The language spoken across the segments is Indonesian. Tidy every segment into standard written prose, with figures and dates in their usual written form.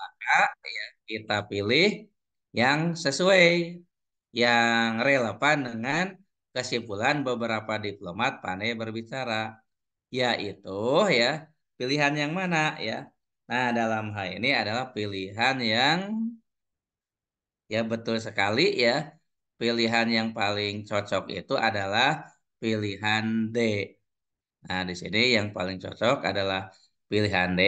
maka ya kita pilih yang sesuai, yang relevan dengan kesimpulan beberapa diplomat pandai berbicara, yaitu ya pilihan yang mana ya. Nah, dalam hal ini adalah pilihan yang ya betul sekali ya. Pilihan yang paling cocok itu adalah pilihan D. Nah, di sini yang paling cocok adalah pilihan D,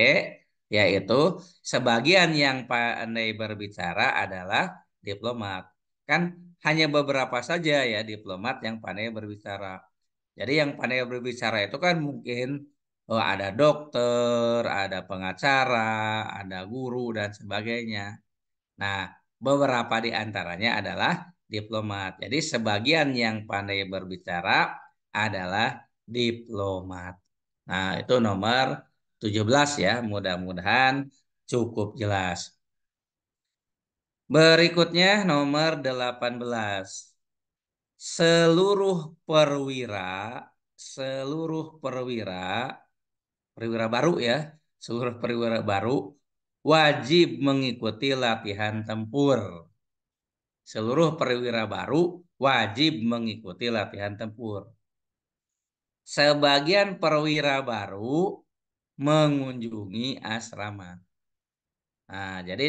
yaitu sebagian yang pandai berbicara adalah diplomat. Kan hanya beberapa saja ya diplomat yang pandai berbicara. Jadi yang pandai berbicara itu kan mungkin ada dokter, ada pengacara, ada guru, dan sebagainya. Nah, beberapa di antaranya adalah diplomat. Jadi sebagian yang pandai berbicara adalah diplomat. Nah, itu nomor 17 ya. Mudah-mudahan cukup jelas. Berikutnya nomor 18. Seluruh perwira, seluruh perwira, perwira baru ya, seluruh perwira baru wajib mengikuti latihan tempur. Seluruh perwira baru wajib mengikuti latihan tempur. Sebagian perwira baru mengunjungi asrama. Nah, jadi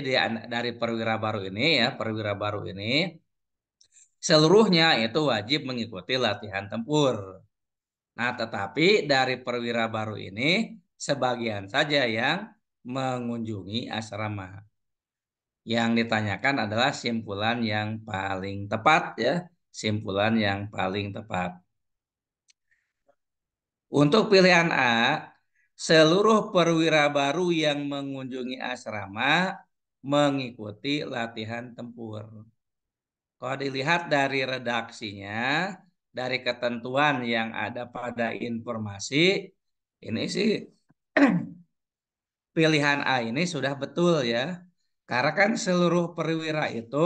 dari perwira baru ini ya, perwira baru ini seluruhnya itu wajib mengikuti latihan tempur. Nah, tetapi dari perwira baru ini sebagian saja yang mengunjungi asrama. Yang ditanyakan adalah simpulan yang paling tepat ya, simpulan yang paling tepat. Untuk pilihan A, seluruh perwira baru yang mengunjungi asrama mengikuti latihan tempur. Kalau dilihat dari redaksinya, dari ketentuan yang ada pada informasi, ini sih pilihan A ini sudah betul ya. Karena kan seluruh perwira itu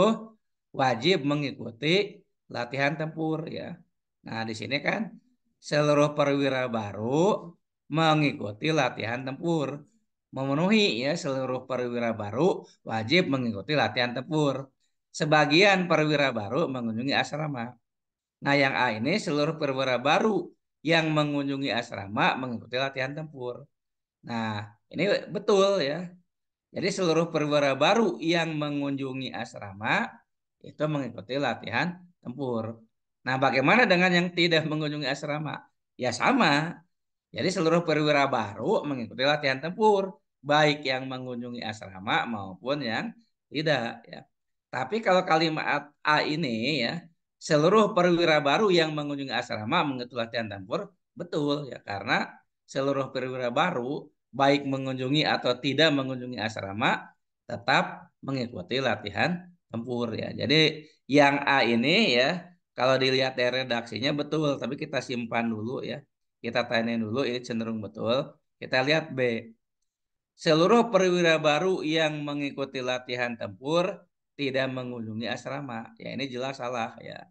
wajib mengikuti latihan tempur ya. Nah, di sini kan seluruh perwira baru mengikuti latihan tempur. Memenuhi ya seluruh perwira baru wajib mengikuti latihan tempur. Sebagian perwira baru mengunjungi asrama. Nah, yang A ini seluruh perwira baru yang mengunjungi asrama mengikuti latihan tempur. Nah, ini betul ya. Jadi seluruh perwira baru yang mengunjungi asrama itu mengikuti latihan tempur. Nah, bagaimana dengan yang tidak mengunjungi asrama? Ya sama. Jadi seluruh perwira baru mengikuti latihan tempur, baik yang mengunjungi asrama maupun yang tidak ya. Tapi kalau kalimat A ini ya, seluruh perwira baru yang mengunjungi asrama mengikuti latihan tempur, betul ya karena seluruh perwira baru baik mengunjungi atau tidak mengunjungi asrama tetap mengikuti latihan tempur ya. Jadi yang A ini ya kalau dilihat dari redaksinya betul, tapi kita simpan dulu ya. Kita tanyain dulu ini cenderung betul. Kita lihat B. Seluruh perwira baru yang mengikuti latihan tempur tidak mengunjungi asrama. Ya ini jelas salah ya.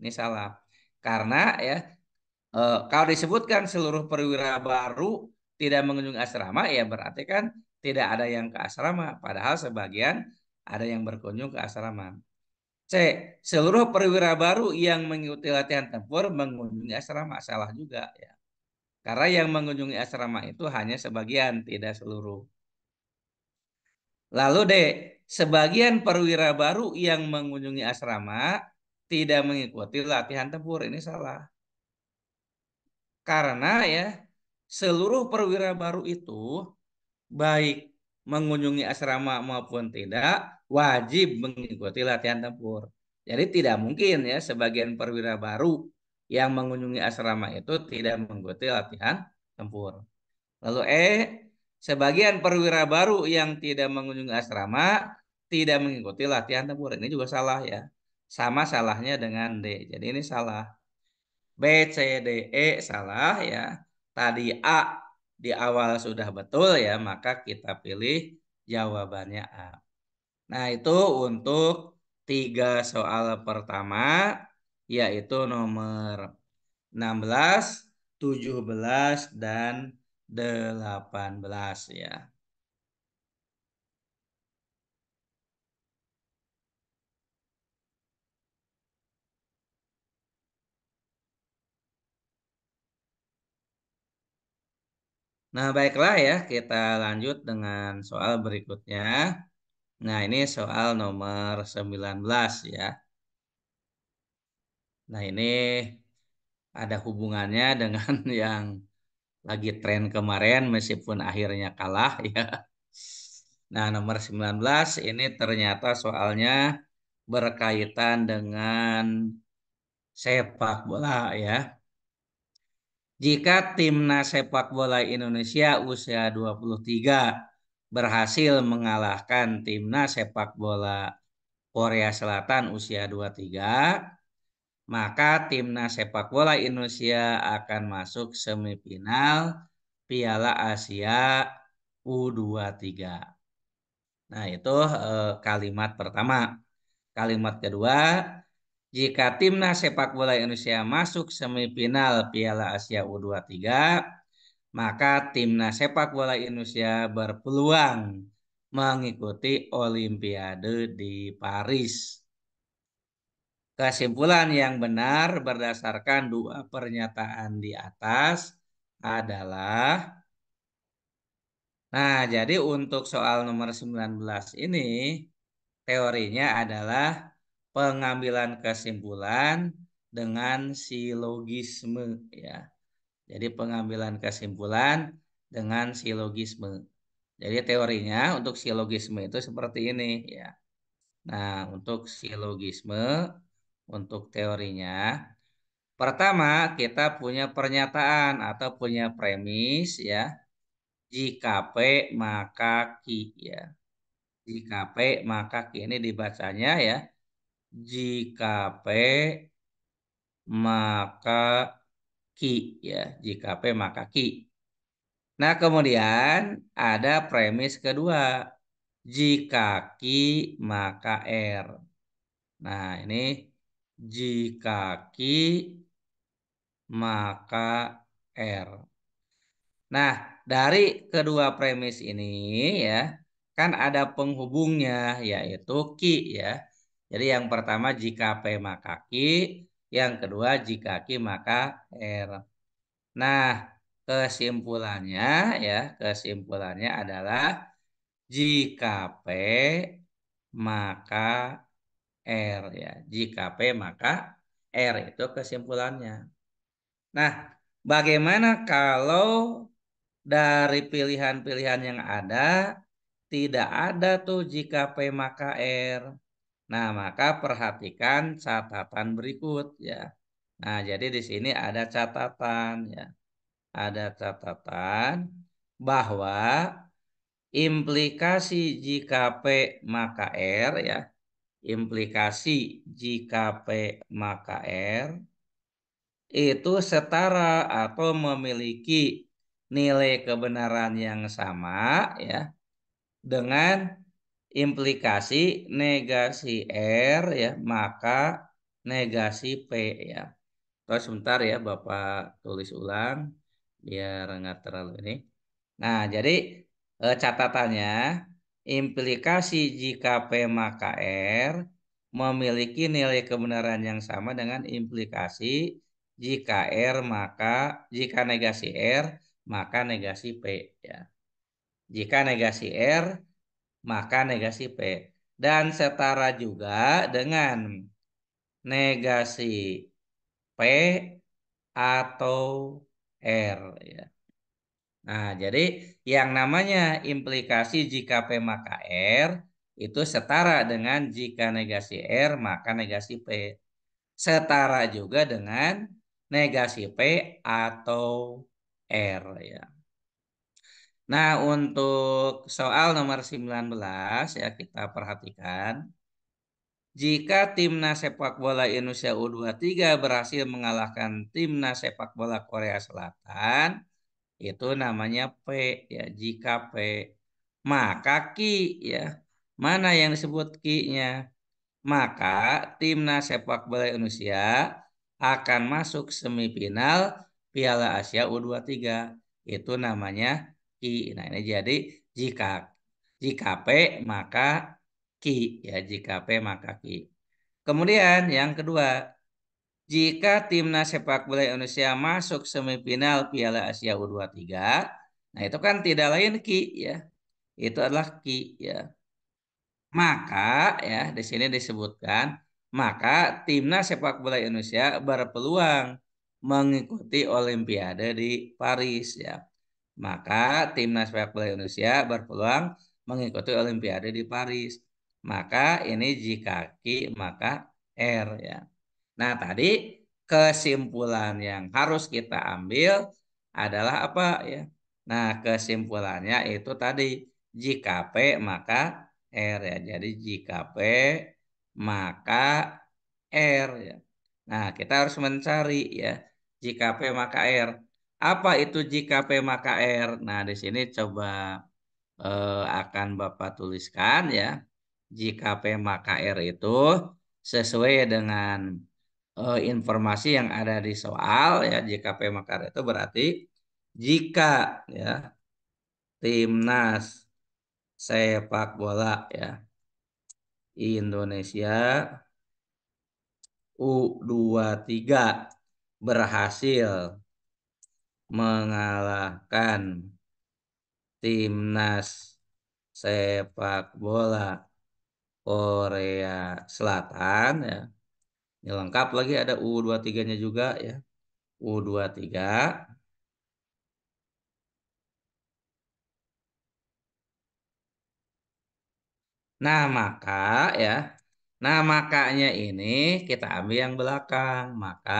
Ini salah. Karena ya kalau disebutkan seluruh perwira baru tidak mengunjungi asrama ya berarti kan tidak ada yang ke asrama. Padahal sebagian ada yang berkunjung ke asrama. C. Seluruh perwira baru yang mengikuti latihan tempur mengunjungi asrama. Salah juga ya. Karena yang mengunjungi asrama itu hanya sebagian, tidak seluruh. Lalu D, sebagian perwira baru yang mengunjungi asrama tidak mengikuti latihan tempur. Ini salah. Karena ya, seluruh perwira baru itu baik mengunjungi asrama maupun tidak wajib mengikuti latihan tempur. Jadi tidak mungkin ya sebagian perwira baru yang mengunjungi asrama itu tidak mengikuti latihan tempur. Lalu sebagian perwira baru yang tidak mengunjungi asrama tidak mengikuti latihan tempur. Ini juga salah ya. Sama salahnya dengan D. Jadi ini salah. B, C, D, E salah ya. Tadi A di awal sudah betul ya, maka kita pilih jawabannya A. Nah, itu untuk tiga soal pertama, yaitu nomor 16, 17, dan 18 ya. Nah, baiklah ya, kita lanjut dengan soal berikutnya. Nah, ini soal nomor 19 ya. Nah, ini ada hubungannya dengan yang lagi tren kemarin meskipun akhirnya kalah ya. Nah, nomor 19 ini ternyata soalnya berkaitan dengan sepak bola ya. Jika timnas sepak bola Indonesia usia 23 berhasil mengalahkan timnas sepak bola Korea Selatan usia 23, maka timnas sepak bola Indonesia akan masuk semifinal Piala Asia U23. Nah, itu kalimat pertama. Kalimat kedua, jika timnas sepak bola Indonesia masuk semifinal Piala Asia U23, maka timnas sepak bola Indonesia berpeluang mengikuti Olimpiade di Paris. Kesimpulan yang benar berdasarkan dua pernyataan di atas adalah, nah, jadi untuk soal nomor 19 ini teorinya adalah pengambilan kesimpulan dengan silogisme ya. Jadi pengambilan kesimpulan dengan silogisme. Jadi teorinya untuk silogisme itu seperti ini ya. Nah, untuk silogisme untuk teorinya, pertama kita punya pernyataan atau punya premis ya. Jika P maka Q ya. Jika P maka Q ini dibacanya ya. Jika P maka Q ya. Jika P maka Q. Nah, kemudian ada premis kedua. Jika Q maka R. Nah, ini jika Q maka R. Nah, dari kedua premis ini ya, kan ada penghubungnya yaitu Ki ya. Jadi yang pertama jika P maka Ki, yang kedua jika Ki maka R. Nah, kesimpulannya ya, kesimpulannya adalah jika P maka R ya. Jika P maka R itu kesimpulannya. Nah, bagaimana kalau dari pilihan-pilihan yang ada, tidak ada tuh jika P maka R. Nah, maka perhatikan catatan berikut ya. Nah, jadi di sini ada catatan ya. Ada catatan bahwa implikasi jika P maka R ya. Implikasi jika P maka R itu setara atau memiliki nilai kebenaran yang sama ya dengan implikasi negasi R ya maka negasi P ya. Terus sebentar ya Bapak tulis ulang biar nggak terlalu ini. Nah, jadi catatannya implikasi jika P maka R memiliki nilai kebenaran yang sama dengan implikasi jika R maka jika negasi R maka negasi P ya. Jika negasi R maka negasi P dan setara juga dengan negasi P atau R ya. Nah, jadi yang namanya implikasi jika P maka R itu setara dengan jika negasi R maka negasi P. Setara juga dengan negasi P atau R ya. Nah, untuk soal nomor 19 ya kita perhatikan. Jika timnas sepak bola Indonesia U23 berhasil mengalahkan timnas sepak bola Korea Selatan, itu namanya P ya. Jika P maka Ki ya. Mana yang disebut Ki-nya? Maka timnas sepak bola Indonesia akan masuk semifinal Piala Asia U23. Itu namanya Ki. Nah, ini jadi jika jika P maka Ki ya. Jika P maka Ki. Kemudian yang kedua, jika timnas sepak bola Indonesia masuk semifinal Piala Asia U23, Nah, itu kan tidak lain ki ya. Itu adalah ki ya. Maka ya di sini disebutkan maka timnas sepak bola Indonesia berpeluang mengikuti Olimpiade di Paris ya. Maka timnas sepak bola Indonesia berpeluang mengikuti Olimpiade di Paris. Maka ini jika ki maka R ya. Nah, tadi kesimpulan yang harus kita ambil adalah apa ya? Nah, kesimpulannya itu tadi jika P maka R ya. Jadi jika P maka R ya. Nah, kita harus mencari ya jika P maka R. Apa itu jika P maka R? Nah, di sini coba akan Bapak tuliskan ya. Jika P maka R itu sesuai dengan informasi yang ada di soal ya. Jika P maka R itu berarti jika ya timnas sepak bola ya Indonesia U23 berhasil mengalahkan timnas sepak bola Korea Selatan ya. Ini lengkap lagi ada U23-nya juga ya. U23. Nah, maka ya. Nah, makanya ini kita ambil yang belakang. Maka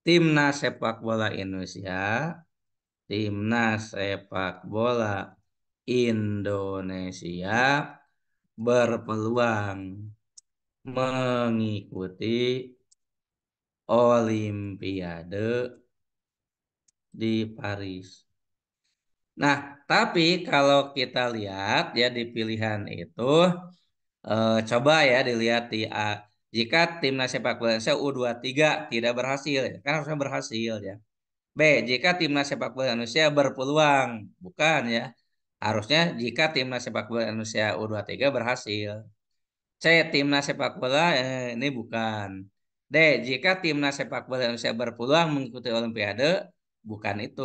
timnas sepak bola Indonesia, timnas sepak bola Indonesia berpeluang mengikuti Olimpiade di Paris. Nah, tapi kalau kita lihat ya di pilihan itu, coba ya dilihat jika timnas sepak bola Indonesia U23 tidak berhasil, ya, kan harusnya berhasil ya. B, jika timnas sepak bola Indonesia berpeluang, bukan ya. Harusnya jika timnas sepak bola Indonesia U23 berhasil. C. Timnas sepak bola ini bukan. D. Jika timnas sepak bola Indonesia berpeluang mengikuti Olimpiade, bukan itu.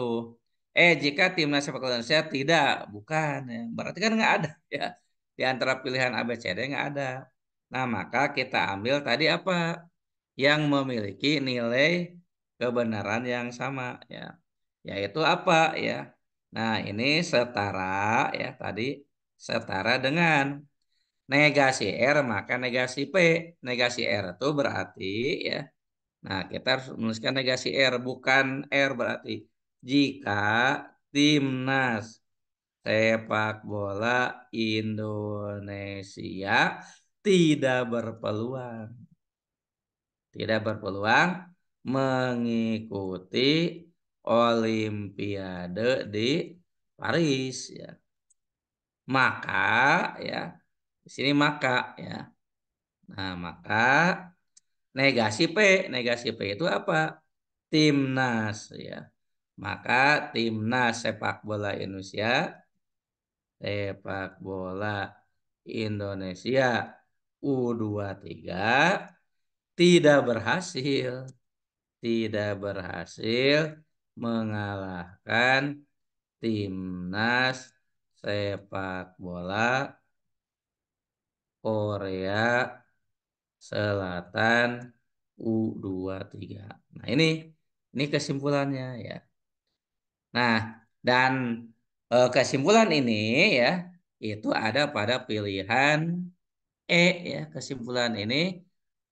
E. Jika timnas sepak bola Indonesia tidak, bukan. Ya. Berarti kan nggak ada ya. Di antara pilihan A, B, C, D nggak ada. Nah, maka kita ambil tadi apa? Yang memiliki nilai kebenaran yang sama ya. Yaitu apa ya? Nah, ini setara ya tadi setara dengan negasi R maka negasi P. Negasi R itu berarti ya. Nah, kita harus menuliskan negasi R bukan R berarti jika timnas sepak bola Indonesia tidak berpeluang, tidak berpeluang mengikuti Olimpiade di Paris ya. Maka ya, di sini maka ya. Nah, maka negasi P, negasi P itu apa? Timnas ya. Maka timnas sepak bola Indonesia, sepak bola Indonesia U23 tidak berhasil, tidak berhasil mengalahkan timnas sepak bola Korea Selatan U23. Nah, ini kesimpulannya ya. Nah, dan kesimpulan ini ya itu ada pada pilihan E ya. Kesimpulan ini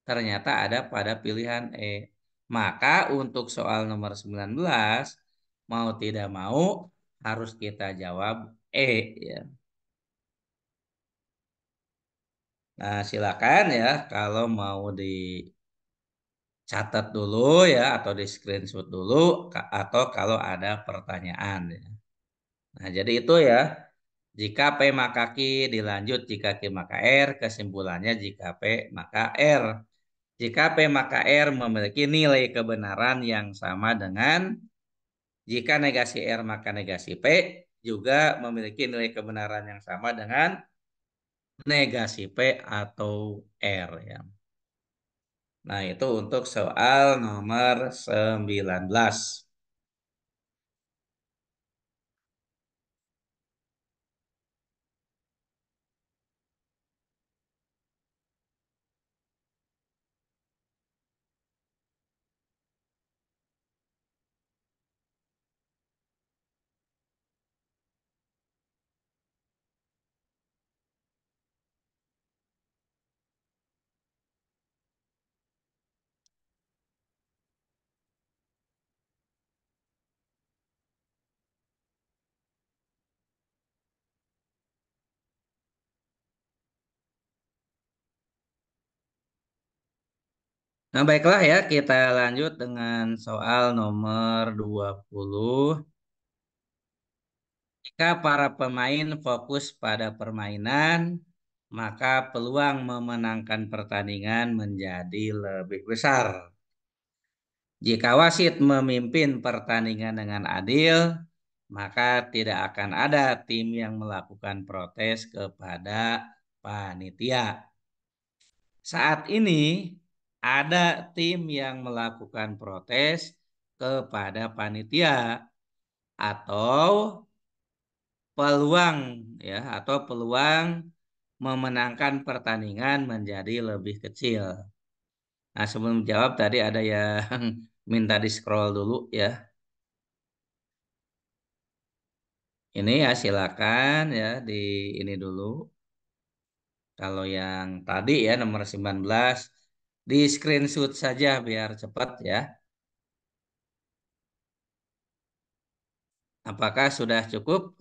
ternyata ada pada pilihan E. Maka untuk soal nomor 19 mau tidak mau harus kita jawab E ya. Nah, silakan ya kalau mau dicatat dulu ya atau di screenshot dulu atau kalau ada pertanyaan ya. Nah, jadi itu ya. Jika P maka Q dilanjut jika Q maka R, kesimpulannya jika P maka R. Jika P maka R memiliki nilai kebenaran yang sama dengan jika negasi R maka negasi P juga memiliki nilai kebenaran yang sama dengan negasi P atau R ya. Nah, itu untuk soal nomor 19. Nah, baiklah ya, kita lanjut dengan soal nomor 20. Jika para pemain fokus pada permainan, maka peluang memenangkan pertandingan menjadi lebih besar. Jika wasit memimpin pertandingan dengan adil, maka tidak akan ada tim yang melakukan protes kepada panitia. Saat ini ada tim yang melakukan protes kepada panitia atau peluang peluang memenangkan pertandingan menjadi lebih kecil. Nah, sebelum jawab tadi ada yang minta di scroll dulu ya. Ini ya silakan ya di ini dulu. Kalau yang tadi ya nomor 19 di screenshot saja biar cepat ya. Apakah sudah cukup?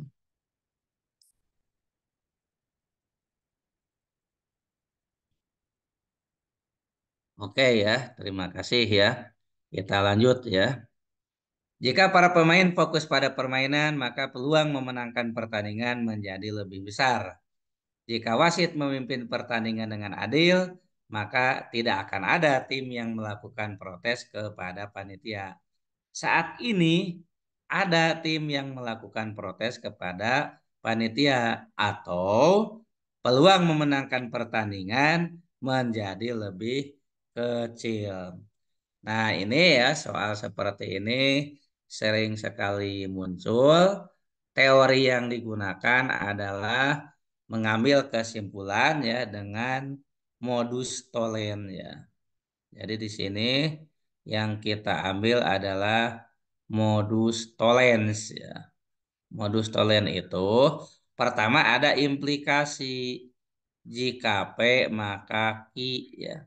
Oke ya, terima kasih ya. Kita lanjut ya. Jika para pemain fokus pada permainan, maka peluang memenangkan pertandingan menjadi lebih besar. Jika wasit memimpin pertandingan dengan adil, maka tidak akan ada tim yang melakukan protes kepada panitia. Saat ini ada tim yang melakukan protes kepada panitia atau peluang memenangkan pertandingan menjadi lebih kecil. Nah, ini ya soal seperti ini sering sekali muncul. Teori yang digunakan adalah mengambil kesimpulan ya dengan modus tollens ya. Jadi di sini yang kita ambil adalah modus tollens ya. Modus tollens itu pertama ada implikasi jika P maka Q ya.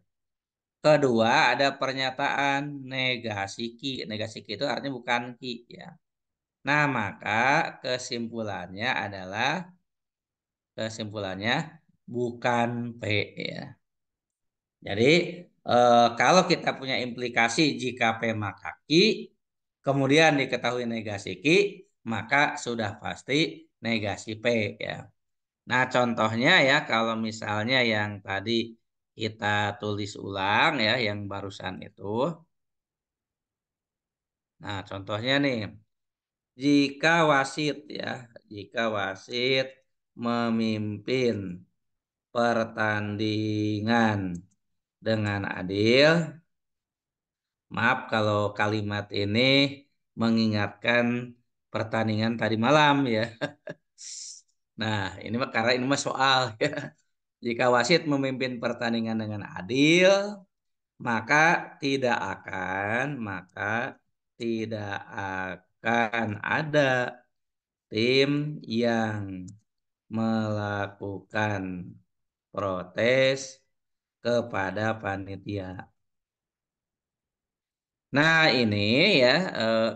Kedua ada pernyataan negasi Q. Negasi Q itu artinya bukan Q ya. Nah, maka kesimpulannya adalah kesimpulannya bukan P ya. Jadi kalau kita punya implikasi jika P maka Q, kemudian diketahui negasi Q, maka sudah pasti negasi P ya. Nah, contohnya ya kalau misalnya yang tadi kita tulis ulang ya yang barusan itu. Nah, contohnya nih, jika wasit ya, jika wasit memimpin pertandingan dengan adil. Maaf kalau kalimat ini mengingatkan pertandingan tadi malam ya. Nah, ini mah karena ini mah soal ya. Jika wasit memimpin pertandingan dengan adil, maka tidak akan maka tidak akan ada tim yang melakukan protes kepada panitia. Nah, ini ya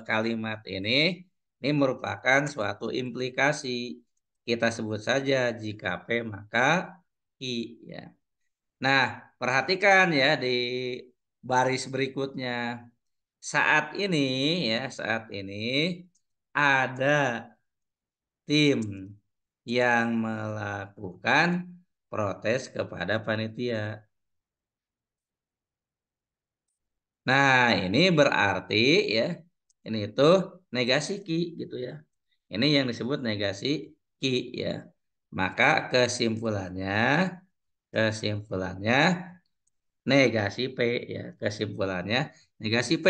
kalimat ini merupakan suatu implikasi. Kita sebut saja jika P maka I ya. Nah, perhatikan ya di baris berikutnya. Saat ini saat ini ada tim yang melakukan protes kepada panitia. Nah, ini berarti ya, ini tuh negasi Ki gitu ya. Ini yang disebut negasi Ki ya. Maka kesimpulannya negasi P ya. Kesimpulannya negasi P.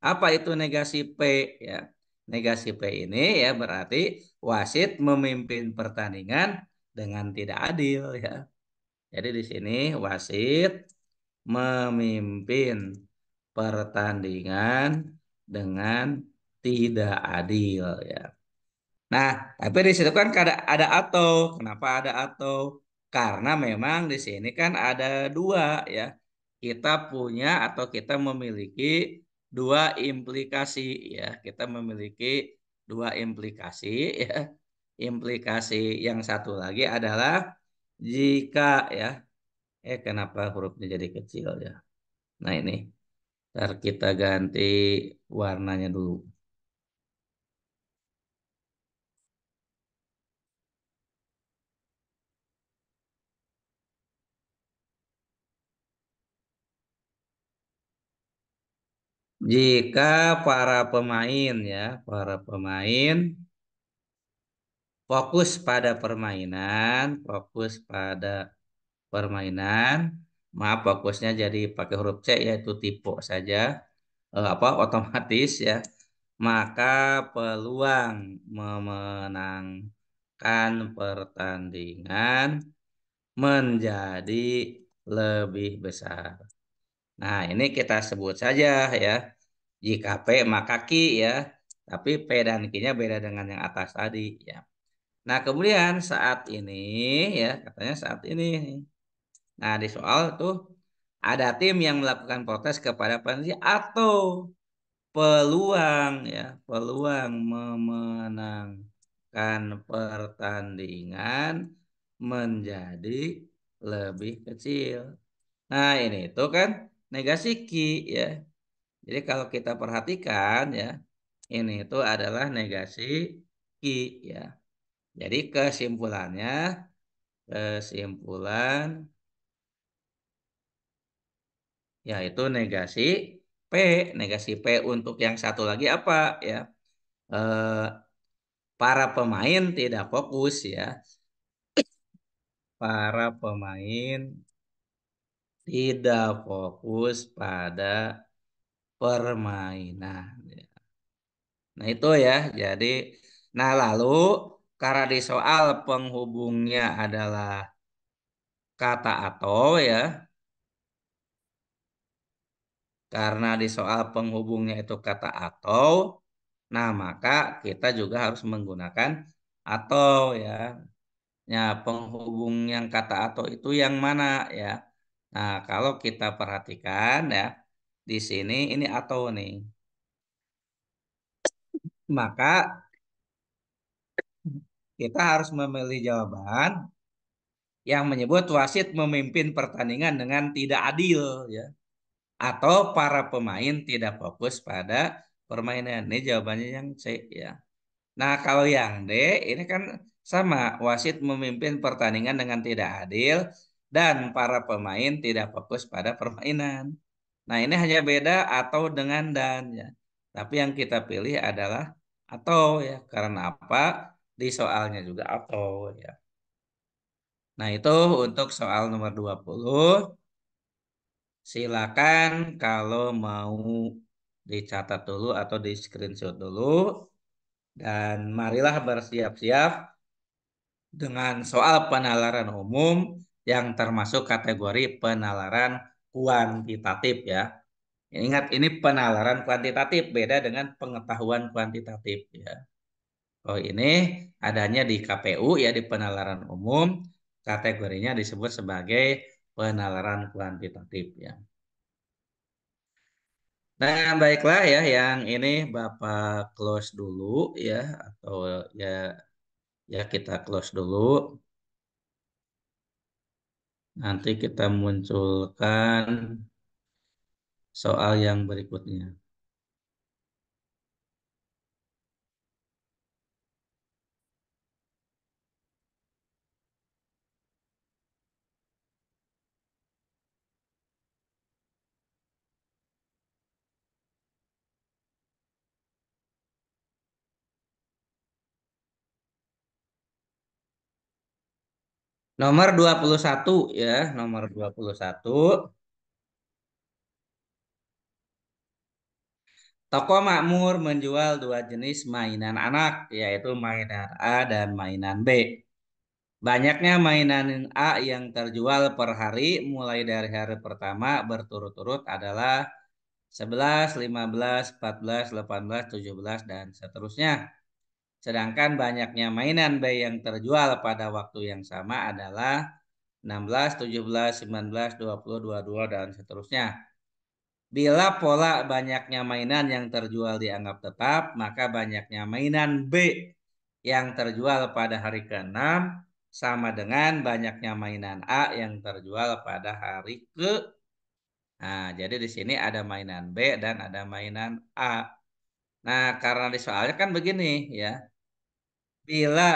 Apa itu negasi P ya? Negasi P ini ya berarti wasit memimpin pertandingan dengan tidak adil ya. Jadi di sini wasit memimpin pertandingan dengan tidak adil ya. Nah, tapi di situ kan ada atau. Kenapa ada atau? Karena memang di sini kan ada dua ya. Kita punya atau kita memiliki dua implikasi ya. Kita memiliki dua implikasi ya. Implikasi yang satu lagi adalah jika ya. Kenapa hurufnya jadi kecil ya? Nah ini, ntar kita ganti warnanya dulu. Jika para pemain ya, para pemain fokus pada permainan, fokus pada permainan. Maaf, fokusnya jadi pakai huruf C yaitu tipe saja, apa otomatis ya. Maka peluang memenangkan pertandingan menjadi lebih besar. Nah, ini kita sebut saja ya. Jika P maka Ki ya. Tapi P dan Q-nya beda dengan yang atas tadi ya. Nah, kemudian saat ini ya, katanya saat ini. Nah, di soal tuh ada tim yang melakukan protes kepada panitia atau peluang ya, peluang memenangkan pertandingan menjadi lebih kecil. Nah, ini itu kan negasi ki ya. Jadi kalau kita perhatikan ya, ini itu adalah negasi ki ya. Jadi kesimpulannya, kesimpulan yaitu negasi P. Negasi P untuk yang satu lagi apa ya? Eh, para pemain tidak fokus ya. Para pemain tidak fokus pada permainan. Nah itu ya. Jadi, nah lalu karena di soal penghubungnya adalah kata atau ya. Karena di soal penghubungnya itu kata atau, nah maka kita juga harus menggunakan atau ya. Ya, penghubung yang kata atau itu yang mana ya? Nah, kalau kita perhatikan ya, di sini ini atau nih. Maka kita harus memilih jawaban yang menyebut wasit memimpin pertandingan dengan tidak adil ya. Atau para pemain tidak fokus pada permainan. Ini jawabannya yang C ya. Nah, kalau yang D ini kan sama, wasit memimpin pertandingan dengan tidak adil dan para pemain tidak fokus pada permainan. Nah, ini hanya beda atau dengan dan ya. Tapi yang kita pilih adalah atau ya. Karena apa? Di soalnya juga atau ya. Nah, itu untuk soal nomor 20. Silakan kalau mau dicatat dulu atau di screenshot dulu. Dan marilah bersiap-siap dengan soal penalaran umum yang termasuk kategori penalaran kuantitatif ya. Ingat ini penalaran kuantitatif beda dengan pengetahuan kuantitatif ya. Oh ini adanya di KPU ya di penalaran umum, kategorinya disebut sebagai penalaran kuantitatif ya. Nah, baiklah ya yang ini Bapak close dulu ya atau ya ya kita close dulu. Nanti kita munculkan soal yang berikutnya. Nomor 21 ya, nomor 21. Toko makmur menjual dua jenis mainan anak, yaitu mainan A dan mainan B. Banyaknya mainan A yang terjual per hari mulai dari hari pertama berturut-turut adalah 11, 15, 14, 18, 17, dan seterusnya. Sedangkan banyaknya mainan B yang terjual pada waktu yang sama adalah 16, 17, 19, 20, 22, dan seterusnya. Bila pola banyaknya mainan yang terjual dianggap tetap, maka banyaknya mainan B yang terjual pada hari ke-6 sama dengan banyaknya mainan A yang terjual pada hari ke-6. Nah, jadi di sini ada mainan B dan ada mainan A. Nah, karena di soalnya kan begini ya. Bila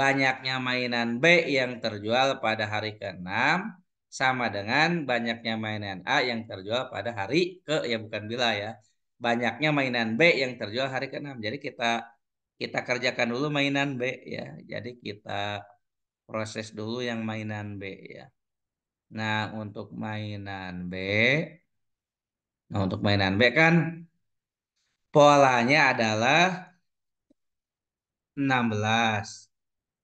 banyaknya mainan B yang terjual pada hari ke-6 sama dengan banyaknya mainan A yang terjual pada hari ke ya bukan bila ya. Banyaknya mainan B yang terjual hari ke-6. Jadi kita kita kerjakan dulu mainan B ya. Jadi kita proses dulu yang mainan B ya. Nah, untuk mainan B kan polanya adalah 16,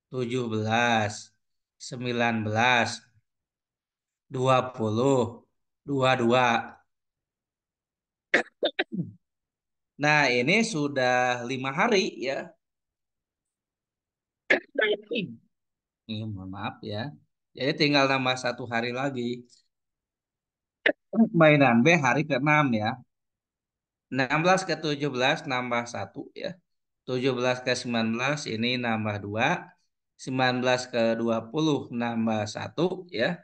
17, 19, 20, 22. Nah, ini sudah 5 hari ya. Ini mohon maaf ya. Jadi tinggal nambah 1 hari lagi. Mainan B hari ke-6 ya. 16 ke 17 nambah 1 ya. 17 ke 19 ini nambah 2. 19 ke 20 nambah 1 ya.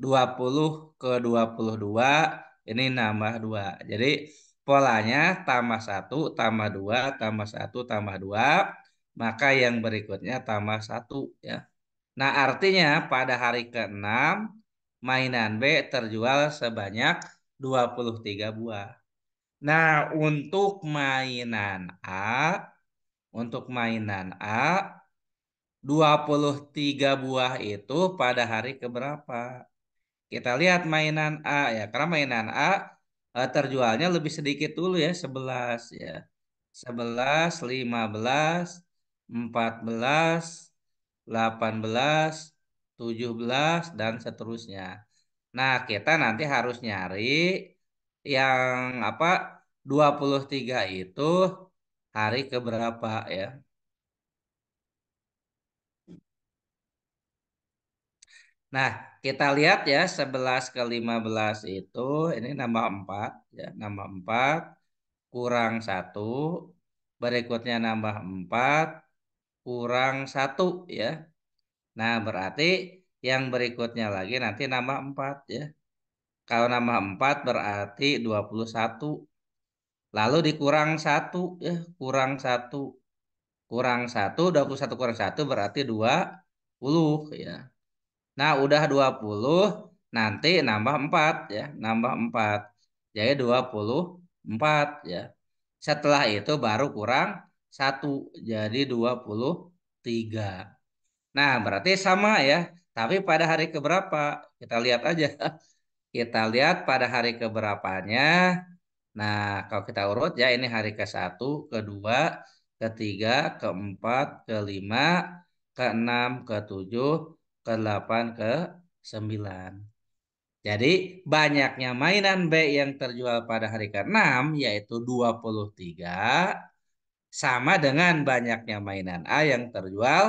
20 ke 22 ini nambah 2. Jadi polanya tambah 1 tambah 2 tambah 1 tambah 2, maka yang berikutnya tambah 1 ya. Nah, artinya pada hari ke-6 mainan B terjual sebanyak 23 buah. Nah, untuk mainan A 23 buah itu pada hari keberapa? Kita lihat mainan A ya, karena mainan A terjualnya lebih sedikit dulu ya, 11 ya. 11, 15, 14, 18, 17 dan seterusnya. Nah, kita nanti harus nyari yang apa 23 itu hari keberapa ya. Nah, kita lihat ya 11 ke 15 itu ini nambah 4 ya, nambah 4 kurang 1, berikutnya nambah 4 kurang 1 ya. Nah, berarti yang berikutnya lagi nanti nambah 4 ya. Kalau nambah 4 berarti 21. Lalu dikurang 1 ya, kurang 1. Kurang 1, 21 kurang 1 berarti 20 ya. Nah, udah 20 nanti nambah 4 ya, nambah 4. Jadi 24 ya. Setelah itu baru kurang 1 jadi 23. Nah, berarti sama ya. Tapi pada hari keberapa? Kita lihat aja. Kita lihat pada hari keberapanya. Nah, kalau kita urut ya ini hari ke-1, kedua, ketiga, keempat, kelima, keenam, ketujuh, ke-8, ke-9. Jadi banyaknya mainan B yang terjual pada hari ke-6 yaitu 23 sama dengan banyaknya mainan A yang terjual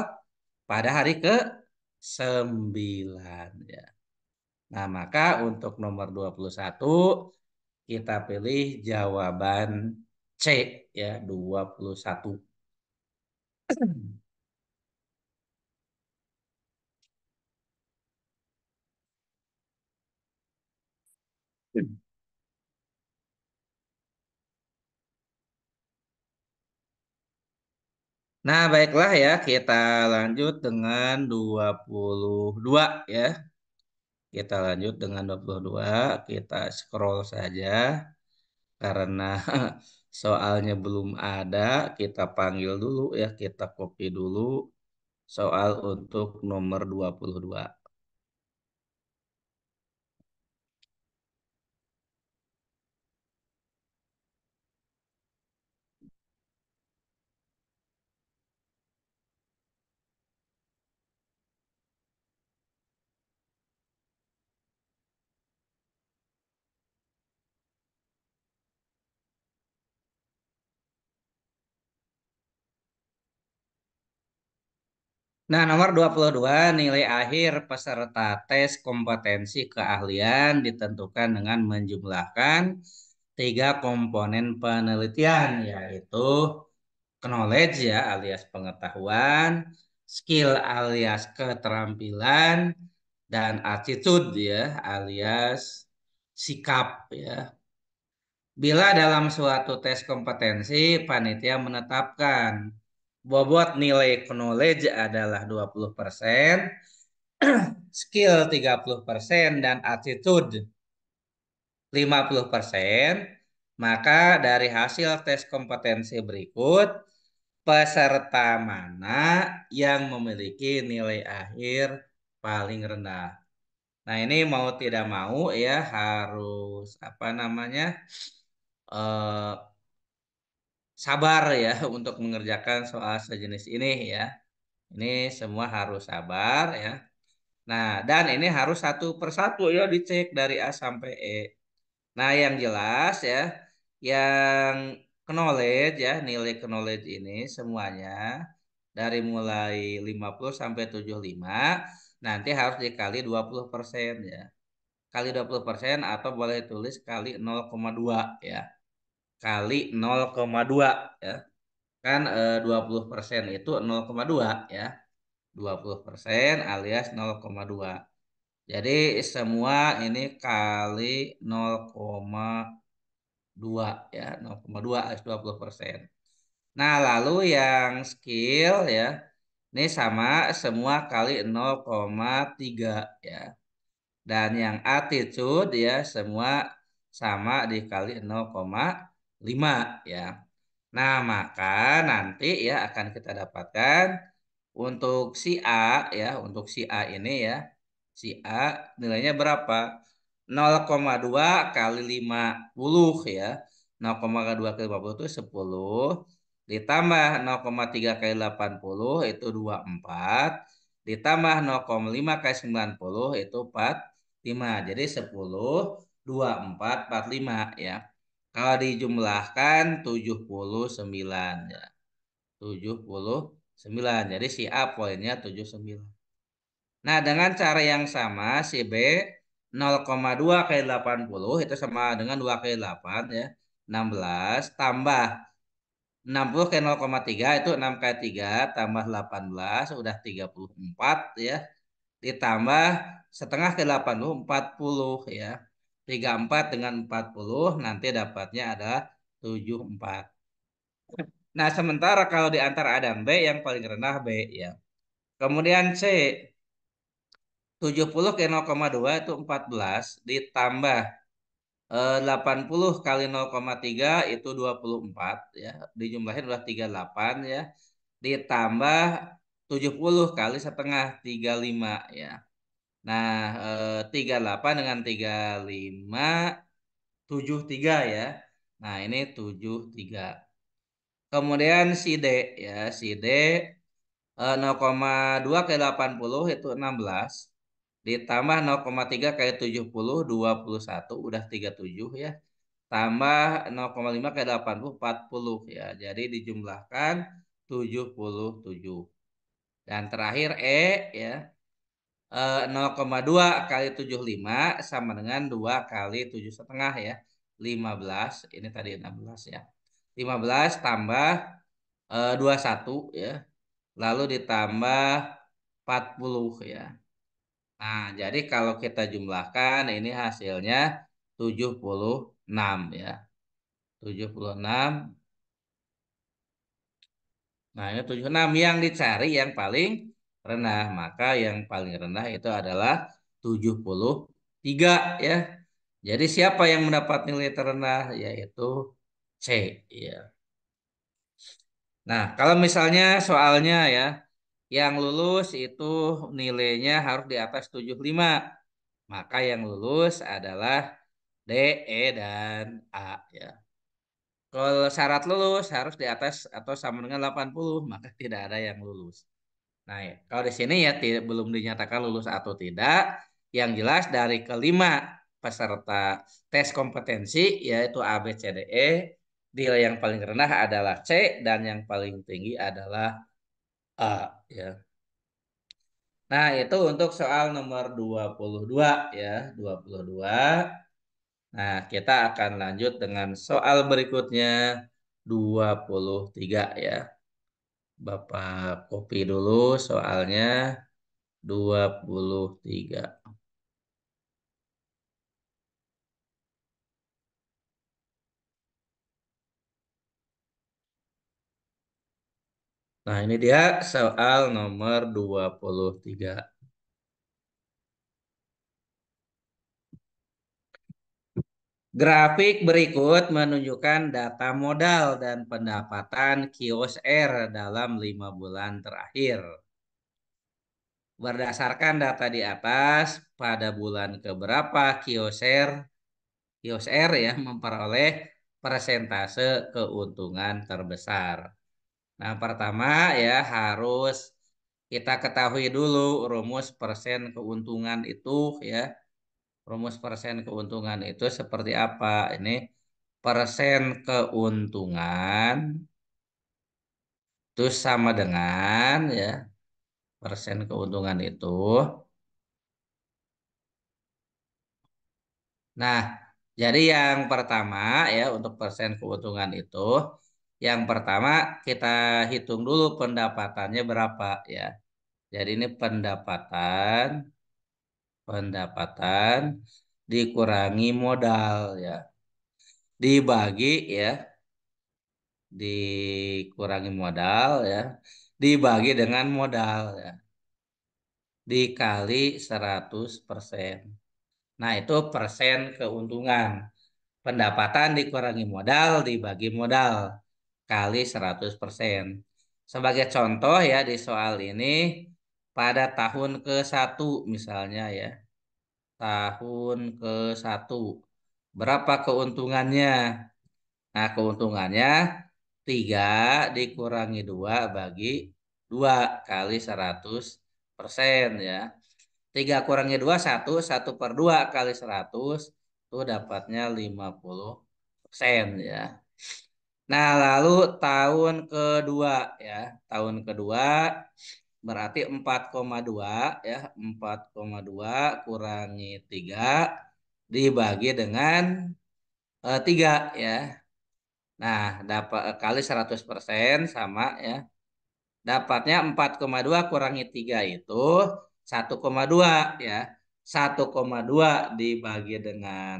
pada hari ke-9 ya. Nah, maka untuk nomor 21 kita pilih jawaban C ya 21. Nah, baiklah ya, kita lanjut dengan 22 ya. Kita lanjut dengan 22, kita scroll saja karena soalnya belum ada, kita panggil dulu ya, kita copy dulu soal untuk nomor 22. Nah, nomor 22 nilai akhir peserta tes kompetensi keahlian ditentukan dengan menjumlahkan 3 komponen penelitian, yaitu knowledge ya alias pengetahuan, skill alias keterampilan, dan attitude ya alias sikap ya. Bila dalam suatu tes kompetensi panitia menetapkan bobot nilai knowledge adalah 20%, skill 30% dan attitude 50%, maka dari hasil tes kompetensi berikut, peserta mana yang memiliki nilai akhir paling rendah? Nah, ini mau tidak mau ya harus apa namanya? eh, Sabar ya untuk mengerjakan soal sejenis ini ya. Ini semua harus sabar ya. Nah, dan ini harus satu persatu ya dicek dari A sampai E. Nah, yang jelas ya, yang knowledge ya, nilai knowledge ini semuanya dari mulai 50 sampai 75 nanti harus dikali 20% ya. Kali 20% atau boleh tulis kali 0,2 ya. Kali 0,2 ya. Kan 20% itu 0,2 ya. 20% alias 0,2. Jadi semua ini kali 0,2 ya, 0,2 alias 20%. Nah, lalu yang skill ya, ini sama semua kali 0,3 ya. Dan yang attitude ya semua sama dikali 0,5 ya. Nah, maka nanti ya akan kita dapatkan untuk si A ya, untuk si A ini ya. Si A nilainya berapa? 0,2 kali 50 ya. 0,2 kali 50 itu 10. Ditambah 0,3 kali 80 itu 24. Ditambah 0,5 kali 90 itu 45. Jadi 10, 24, 45 ya. Kalau dijumlahkan 79 ya. 79. Jadi si A poinnya 79. Nah, dengan cara yang sama si B 0,2 kali 80 itu sama dengan 2 kali 8 ya. 16 tambah 60 kali 0,3 itu 6 kali 3 tambah 18 udah 34 ya. Ditambah setengah ke 80 40 ya. 34 dengan 40 nanti dapatnya adalah 74. Nah, sementara kalau di antara A dan B yang paling rendah B ya. Kemudian C 70 ke 0,2 itu 14 ditambah 80 kali 0,3 itu 24 ya. Dijumlahin udah 38 ya. Ditambah 70 kali setengah 35 ya. Nah, 38 dengan 35 73 ya. Nah, ini 73. Kemudian si D ya, si D 0,2 kali 80 itu 16 ditambah 0,3 kali 70 21 udah 37 ya. Tambah 0,5 kali 80 40 ya. Jadi dijumlahkan 77. Dan terakhir E ya 0,2 kali 75 sama dengan 2 kali 7,5 ya. 15, ini tadi 16 ya. 15 tambah 21 ya. Lalu ditambah 40 ya. Nah, jadi kalau kita jumlahkan ini hasilnya 76 ya. 76. Nah, ini 76 yang dicari yang paling rendah. Maka yang paling rendah itu adalah 73 ya. Jadi siapa yang mendapat nilai terendah? Yaitu C ya. Nah, kalau misalnya soalnya ya, yang lulus itu nilainya harus di atas 75. Maka yang lulus adalah D, E, dan A ya. Kalau syarat lulus harus di atas atau sama dengan 80, maka tidak ada yang lulus. Nah, ya, kalau di sini ya belum dinyatakan lulus atau tidak. Yang jelas dari kelima peserta tes kompetensi yaitu A, B, C, D, E, nilai yang paling rendah adalah C dan yang paling tinggi adalah A ya. Nah, itu untuk soal nomor 22 ya, 22. Nah, kita akan lanjut dengan soal berikutnya 23 ya. Bapak copy dulu soalnya 23. Nah, ini dia soal nomor 23. Grafik berikut menunjukkan data modal dan pendapatan kios R dalam 5 bulan terakhir. Berdasarkan data di atas, pada bulan keberapa kios R ya memperoleh persentase keuntungan terbesar. Nah, pertama ya harus kita ketahui dulu rumus persen keuntungan itu ya. Rumus persen keuntungan itu seperti apa? Ini persen keuntungan itu sama dengan ya persen keuntungan itu. Nah, jadi yang pertama ya untuk persen keuntungan itu, yang pertama kita hitung dulu pendapatannya berapa ya. Jadi ini pendapatan, pendapatan dikurangi modal ya, dibagi ya, dikurangi modal ya, dibagi dengan modal ya, dikali 100%. Nah, itu persen keuntungan. Pendapatan dikurangi modal dibagi modal kali 100%. Sebagai contoh ya di soal ini pada tahun ke-1 misalnya ya. Tahun ke-1 berapa keuntungannya? Nah, keuntungannya 3 dikurangi 2 bagi 2 kali 100% ya. 3 kurangi 2 1, 1/2 kali 100 itu dapatnya 50% ya. Nah, lalu tahun kedua ya. Tahun kedua berarti 4,2 ya. 4,2 kurangi 3 dibagi dengan 3 ya. Nah, dapat kali 100% sama ya. Dapatnya 4,2 kurangi 3 itu 1,2 ya. 1,2 dibagi dengan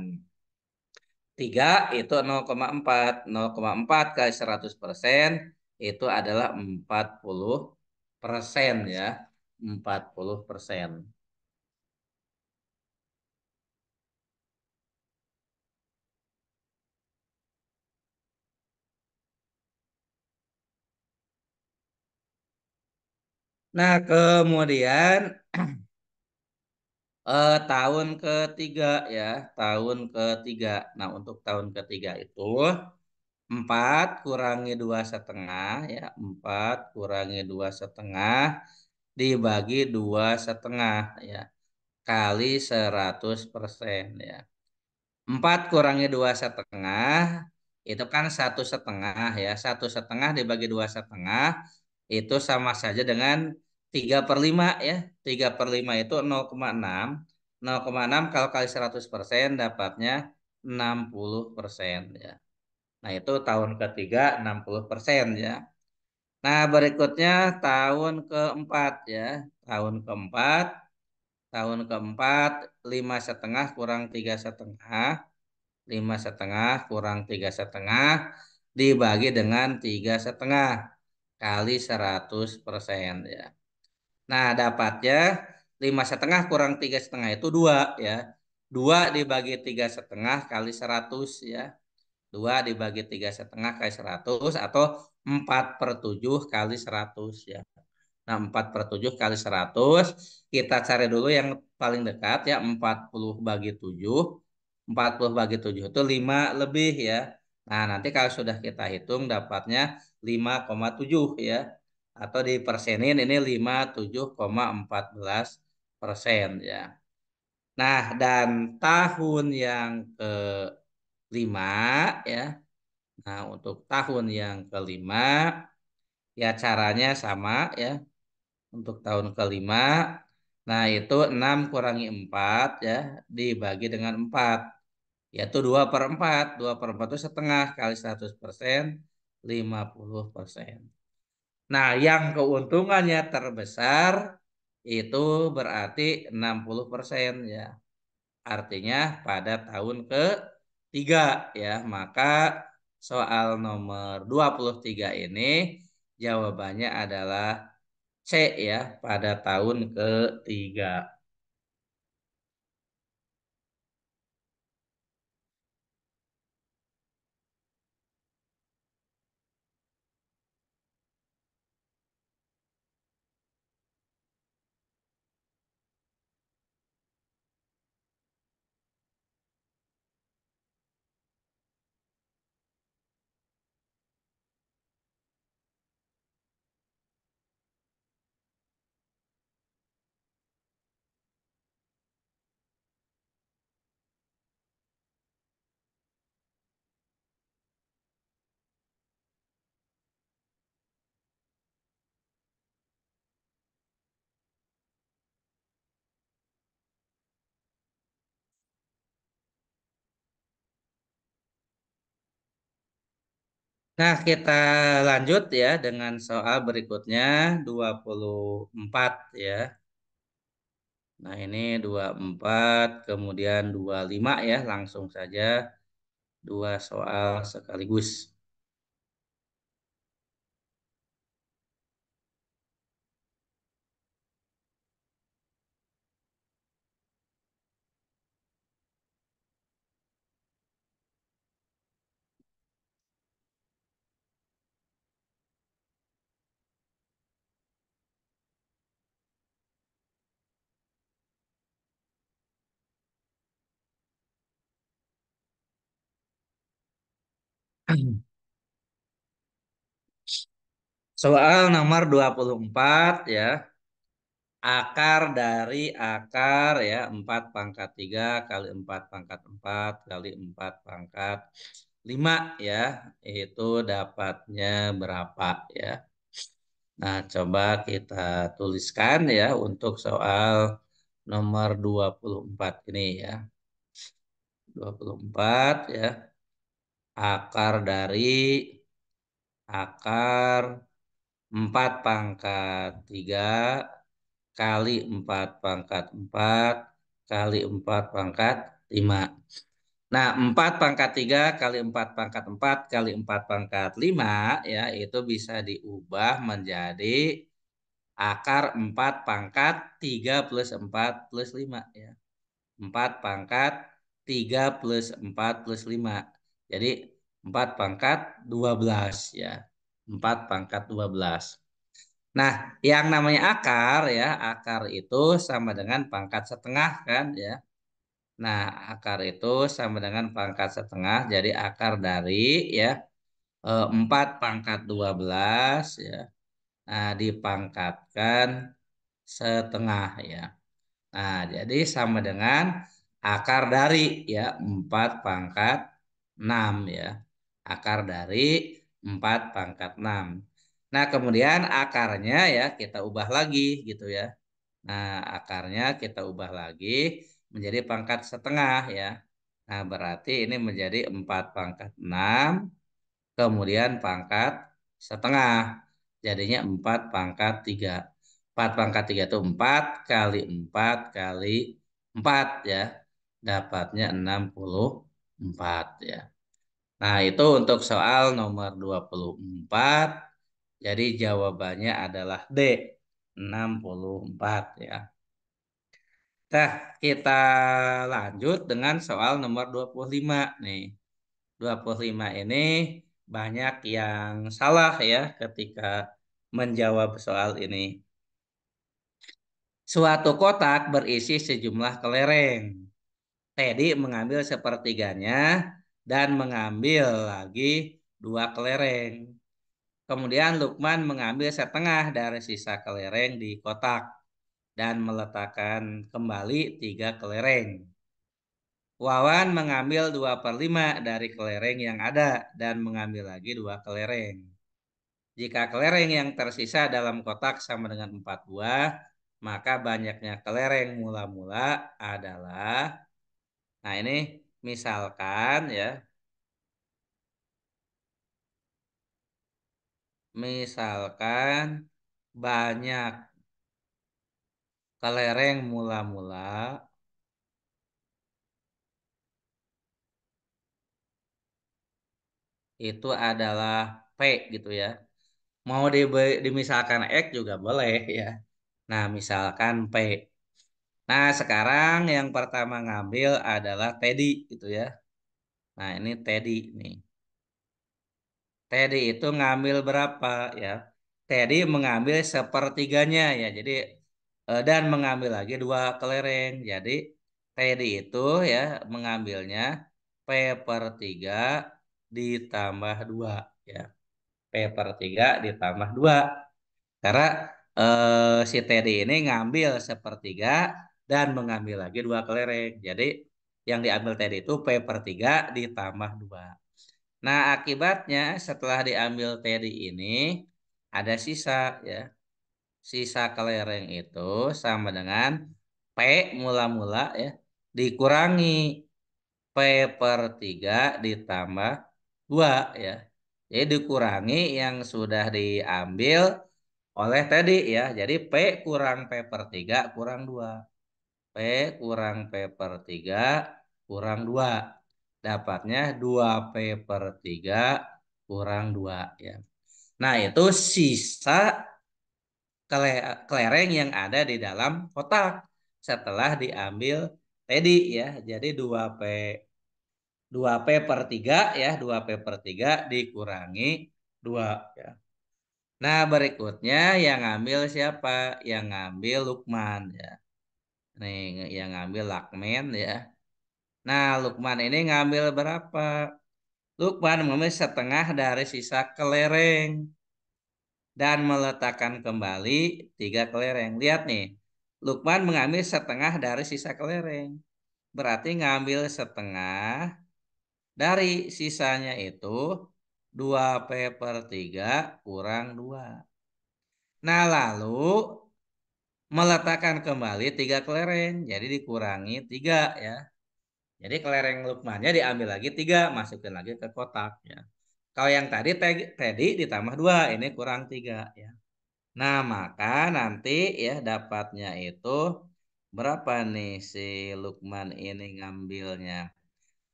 3 itu 0,4. 0,4 kali 100% itu adalah 40% ya. 40%. Nah, kemudian tahun ketiga ya, tahun ketiga. Nah, untuk tahun ketiga itu 4 kurangi 2,5 ya, 4 kurangi 2,5 dibagi 2,5 ya, kali 100% ya. 4 kurangi 2,5 itu kan 1,5 ya. 1,5 dibagi 2,5 itu sama saja dengan 3/5 ya. 3/5 itu 0,6. 0,6 kalau kali 100% dapatnya 60% ya. Nah, itu tahun ketiga 60% ya. Nah, berikutnya tahun keempat ya. Tahun keempat, tahun keempat 5,5 kurang 3,5. 5,5 kurang 3,5 dibagi dengan 3,5 kali 100% ya. Nah, dapatnya 5,5 kurang 3,5 itu 2 ya. 2 dibagi 3,5 kali 100 ya. 2 dibagi 3,5 kali 100 atau 4/7 kali 100 ya. Nah, 4/7 kali 100 kita cari dulu yang paling dekat ya. 40 bagi 7. 40 bagi 7 itu 5 lebih ya. Nah, nanti kalau sudah kita hitung dapatnya 5,7 ya. Atau dipersenin ini 57,14% ya. Nah, dan tahun yang kelima ya. Nah, untuk tahun yang kelima ya caranya sama ya. Untuk tahun kelima, nah itu 6 kurangi 4 ya, dibagi dengan 4. Yaitu 2/4. 2/4 itu setengah kali 100%, 50%. Nah, yang keuntungannya terbesar itu berarti 60% ya. Artinya pada tahun ketiga ya. Maka soal nomor 23 ini Jawabannya adalah C ya, pada tahun ketiga. Nah, kita lanjut ya dengan soal berikutnya 24 ya. Nah, ini 24 kemudian 25 ya, langsung saja dua soal sekaligus. Soal nomor 24 ya. Akar dari akar ya 4 pangkat 3 kali 4 pangkat 4 kali 4 pangkat 5 ya. Itu dapatnya berapa ya. Nah, coba kita tuliskan ya untuk soal nomor 24 ini ya. 24 ya. Akar dari akar 4 pangkat 3 kali 4 pangkat 4 kali 4 pangkat 5. Nah, 4 pangkat 3 kali 4 pangkat 4 kali 4 pangkat 5 ya, itu bisa diubah menjadi akar 4 pangkat 3 plus 4 plus 5 ya. 4 pangkat 3 plus 4 plus 5. Jadi 4 pangkat 12 ya. 4 pangkat 12. Nah, yang namanya akar ya, akar itu sama dengan pangkat setengah kan ya. Nah, akar itu sama dengan pangkat setengah, jadi akar dari ya 4 pangkat 12 ya. Nah, dipangkatkan setengah ya. Nah, jadi sama dengan akar dari ya 4 pangkat 6 ya. Akar dari 4 pangkat 6. Nah, kemudian akarnya ya kita ubah lagi gitu ya. Nah, akarnya kita ubah lagi menjadi pangkat setengah ya. Nah, berarti ini menjadi 4 pangkat 6 kemudian pangkat setengah. Jadinya 4 pangkat 3. 4 pangkat 3 itu 4 kali 4 kali 4 ya. Dapatnya 64 ya. Nah, itu untuk soal nomor 24. Jadi jawabannya adalah D, 64 ya. Nah, kita lanjut dengan soal nomor 25 nih. 25 ini banyak yang salah ya ketika menjawab soal ini. Suatu kotak berisi sejumlah kelereng. Teddy mengambil sepertiganya dan mengambil lagi dua kelereng. Kemudian Lukman mengambil setengah dari sisa kelereng di kotak dan meletakkan kembali tiga kelereng. Wawan mengambil 2/5 dari kelereng yang ada dan mengambil lagi dua kelereng. Jika kelereng yang tersisa dalam kotak sama dengan 4 buah, maka banyaknya kelereng mula-mula adalah, nah ini misalkan ya, misalkan banyak kelereng mula-mula itu adalah P gitu ya. Mau dimisalkan X juga boleh ya. Nah, misalkan P. Nah, sekarang yang pertama ngambil adalah Teddy gitu ya. Nah, ini Teddy nih. Teddy itu ngambil berapa ya? Teddy mengambil sepertiganya ya. Jadi dan mengambil lagi dua kelereng. Jadi Teddy itu ya mengambilnya P per 3 ditambah 2 ya. P per 3 ditambah 2. Karena si Teddy ini ngambil sepertiga dan mengambil lagi dua kelereng. Jadi yang diambil Teddy itu P per 3 ditambah 2. Nah, akibatnya setelah diambil Teddy ini ada sisa ya. Sisa kelereng itu sama dengan P mula-mula ya dikurangi P per 3 ditambah 2 ya. Jadi dikurangi yang sudah diambil oleh tadi ya. Jadi P kurang P per 3 kurang 2. P kurang P per 3 kurang 2. Dapatnya 2P per 3 kurang 2 ya. Nah, itu sisa kelereng yang ada di dalam kotak setelah diambil tadi ya. Jadi 2P per 3 ya. 2P per 3 dikurangi 2 ya. Nah, berikutnya yang ngambil siapa? Yang ngambil Lukman ya. Nih, yang ngambil Lakmen ya. Nah, Lukman ini ngambil berapa? Lukman mengambil setengah dari sisa kelereng dan meletakkan kembali tiga kelereng. Lihat nih, Lukman mengambil setengah dari sisa kelereng. Berarti ngambil setengah dari sisanya itu 2P per 3 kurang 2. Nah, lalu meletakkan kembali tiga kelereng. Jadi dikurangi 3 ya. Jadi kelereng Lukmannya diambil lagi 3, masukin lagi ke kotak ya. Kalau yang tadi tadi ditambah 2, ini kurang 3 ya. Nah, maka nanti ya dapatnya itu berapa nih si Lukman ini ngambilnya?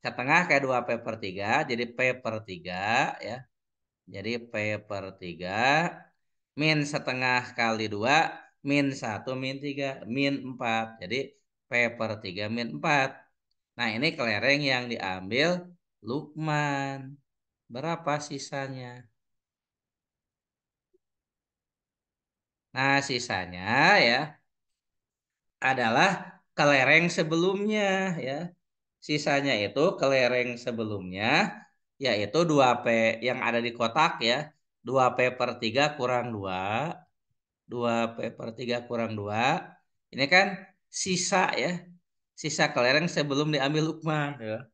Setengah kayak 2P per 3, jadi P per 3 ya. Jadi P per 3 min setengah kali 2 min 1 min 3 min 4. Jadi P per 3 min 4. Nah, ini kelereng yang diambil Lukman. Berapa sisanya? Nah, sisanya ya adalah kelereng sebelumnya ya. Sisanya itu kelereng sebelumnya yaitu 2P yang ada di kotak ya. 2P per 3 kurang 2. 2P per 3 kurang 2. Ini kan sisa ya. Sisa kelereng sebelum diambil Lukman ya.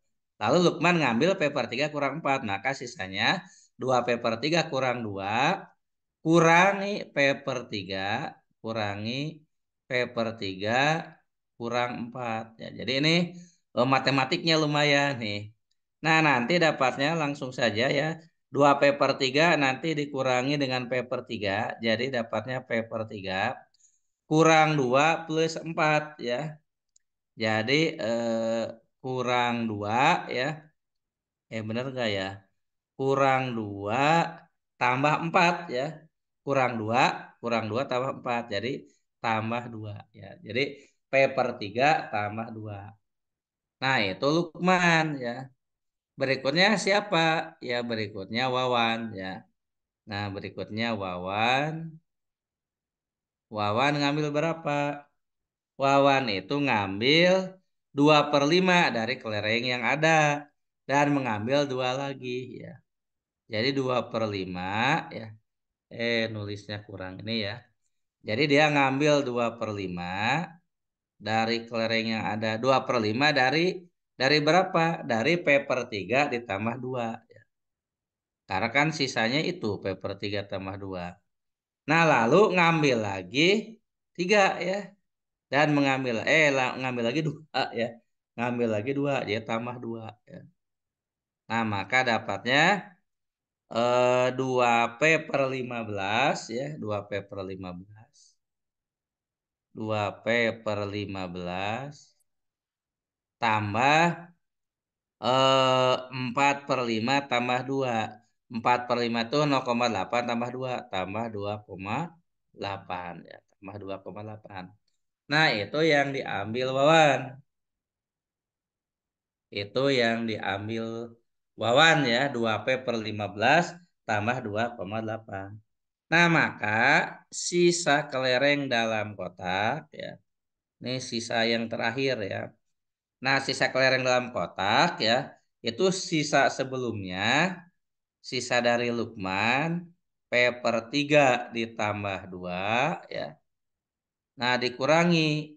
Lalu Lukman ngambil P per 3 kurang 4. Maka sisanya 2P per 3 kurang 2 kurangi P per 3 kurangi P per 3 kurang 4 ya. Jadi ini matematiknya lumayan nih. Nah, nanti dapatnya langsung saja ya. 2P per 3 nanti dikurangi dengan P per 3. Jadi dapatnya P per 3 kurang 2 plus 4 ya. Jadi kurang 2 ya. Bener nggak ya? Kurang 2 tambah 4 ya. Kurang 2 tambah 4. Jadi tambah 2 ya. Jadi P per 3 tambah 2. Nah, itu Lukman ya. Berikutnya siapa? Ya, berikutnya Wawan ya. Nah, berikutnya Wawan. Wawan ngambil berapa? Wawan itu ngambil 2 per 5 dari kelereng yang ada. Dan mengambil 2 lagi ya. Jadi 2 per 5 ya. Nulisnya kurang ini ya. Jadi dia ngambil 2 per 5 dari kelereng yang ada. 2 per 5 dari berapa? Dari P per 3 ditambah 2. Karena kan sisanya itu P per 3 tambah 2. Nah, lalu ngambil lagi 3 ya. Dan ngambil lagi 2 ya. Ngambil lagi 2, dia tambah 2 ya. Nah, maka dapatnya 2P per 15 ya. 2P per 15. 2P per 15 tambah 4 per 5 tambah 2. 4/5 itu 0,8 tambah 2 tambah 2,8 ya, tambah 2,8. Nah, itu yang diambil Wawan. Itu yang diambil Wawan ya, 2P/15 tambah 2,8. Nah, maka sisa kelereng dalam kotak ya. Ini sisa yang terakhir ya. Nah, sisa kelereng dalam kotak ya, itu sisa sebelumnya, sisa dari Lukman, P/3 ditambah 2 ya. Nah, dikurangi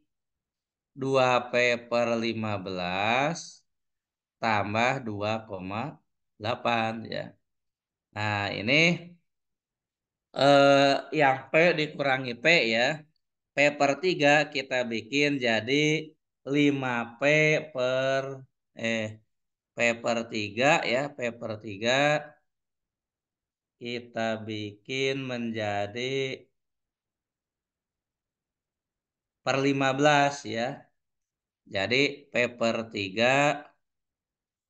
2P/15 tambah 2,8 ya. Nah, ini yang P dikurangi P ya. P/3 kita bikin jadi 5P per eh P/3 ya, P/3 kita bikin menjadi per 15 ya. Jadi P/3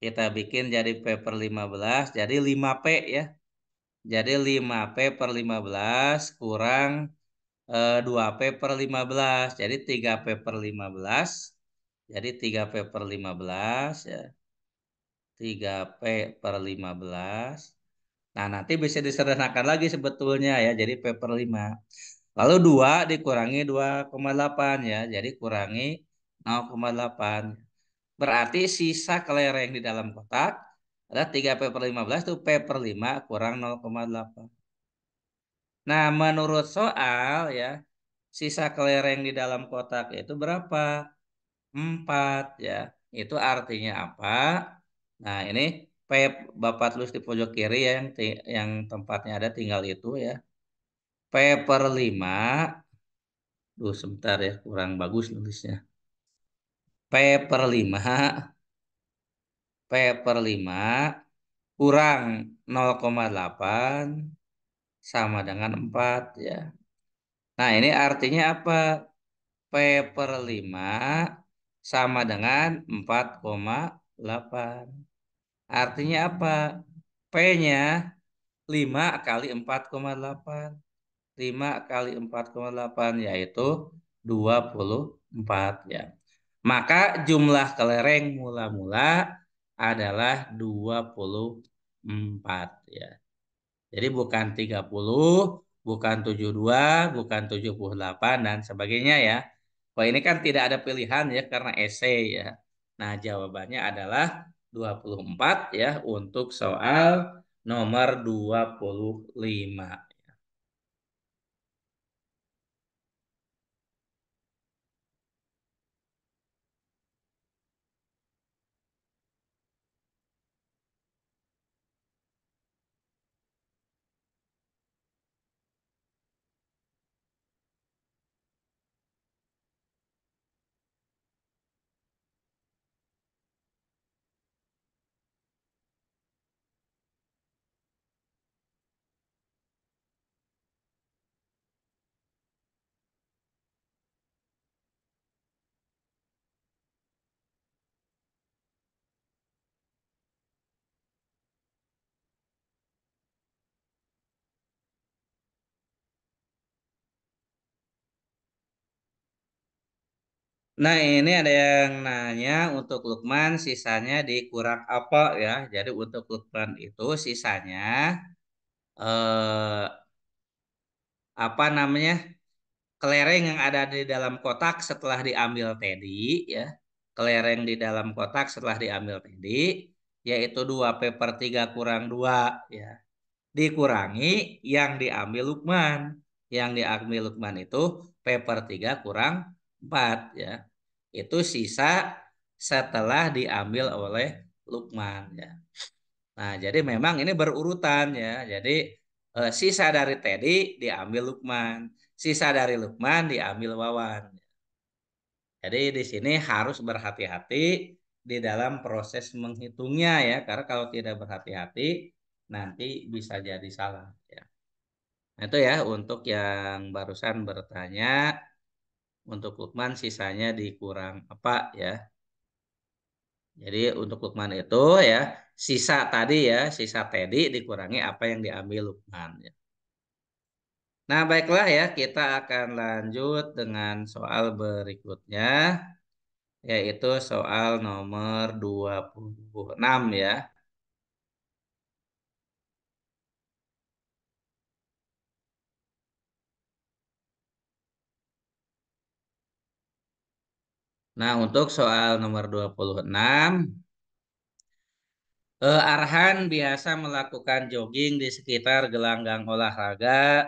kita bikin jadi P/15 jadi 5P ya. Jadi 5P/15 kurang 2P/15 jadi 3P/15. Jadi 3P/15 ya. 3P/15. Nah, nanti bisa disederhanakan lagi sebetulnya ya. Jadi P/5. Lalu 2 dikurangi 2,8 ya. Jadi kurangi 0,8. Berarti sisa kelereng di dalam kotak ada 3P/15 itu P/5 kurang 0,8. Nah, menurut soal ya, sisa kelereng di dalam kotak itu berapa? 4 ya. Itu artinya apa? Nah, ini P Bapak tulis di pojok kiri ya, yang tempatnya ada tinggal itu ya. P/5. Duh, sebentar ya, kurang bagus nulisnya. P/5, P/5 kurang 0,8 sama dengan 4 ya. Nah, ini artinya apa? P/5 sama dengan 4,8. Artinya apa? P-nya 5 kali 4,8. 5 kali 4,8 yaitu 24 ya. Maka jumlah kelereng mula-mula adalah 24 ya. Jadi bukan 30, bukan 72, bukan 78 dan sebagainya ya. Kalau ini kan tidak ada pilihan ya karena esai ya. Nah, jawabannya adalah 24 ya untuk soal nomor 25. Nah, ini ada yang nanya untuk Lukman sisanya dikurang apa ya. Jadi untuk Lukman itu sisanya eh, apa namanya? Kelereng yang ada di dalam kotak setelah diambil Teddy ya. Kelereng di dalam kotak setelah diambil Teddy yaitu 2P/3 kurang 2 ya. Dikurangi yang diambil Lukman. Yang diambil Lukman itu P/3 kurang 4 ya. Itu sisa setelah diambil oleh Lukman ya. Nah, jadi memang ini berurutan ya. Jadi sisa dari Teddy diambil Lukman, sisa dari Lukman diambil Wawan. Jadi di sini harus berhati-hati di dalam proses menghitungnya ya, karena kalau tidak berhati-hati nanti bisa jadi salah ya. Nah, itu ya untuk yang barusan bertanya, untuk Lukman sisanya dikurang apa ya. Jadi untuk Lukman itu ya sisa tadi ya, sisa Teddy dikurangi apa yang diambil Lukman ya. Nah, baiklah ya, kita akan lanjut dengan soal berikutnya, yaitu soal nomor 26 ya. Nah, untuk soal nomor 26, Arhan biasa melakukan jogging di sekitar gelanggang olahraga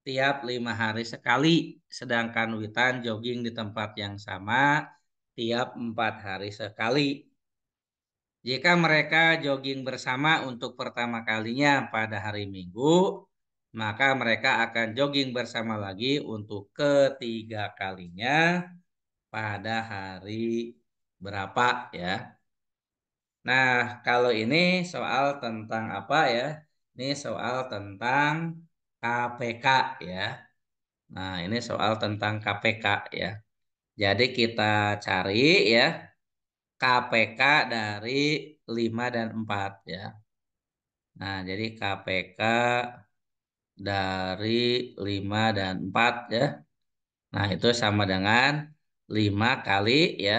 tiap 5 hari sekali, sedangkan Witan jogging di tempat yang sama tiap 4 hari sekali. Jika mereka jogging bersama untuk pertama kalinya pada hari Minggu, maka mereka akan jogging bersama lagi untuk ketiga kalinya pada hari berapa ya? Nah, kalau ini soal tentang apa ya? Ini soal tentang KPK ya. Nah, ini soal tentang KPK ya. Jadi kita cari ya KPK dari 5 dan 4 ya. Nah, jadi KPK dari 5 dan 4 ya. Nah, itu sama dengan 5 kali ya.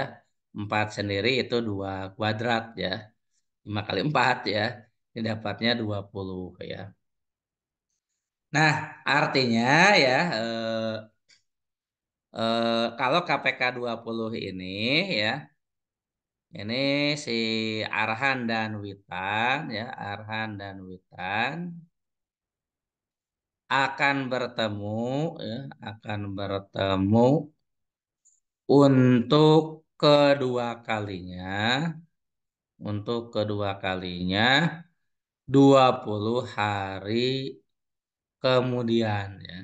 4 sendiri itu 2 kuadrat ya. 5 kali 4 ya. Ini dapatnya 20 ya. Nah, artinya ya kalau KPK 20 ini ya, ini si Arhan dan Witan ya, Arhan dan Witan akan bertemu ya, akan bertemu untuk kedua kalinya, untuk kedua kalinya 20 hari kemudian ya.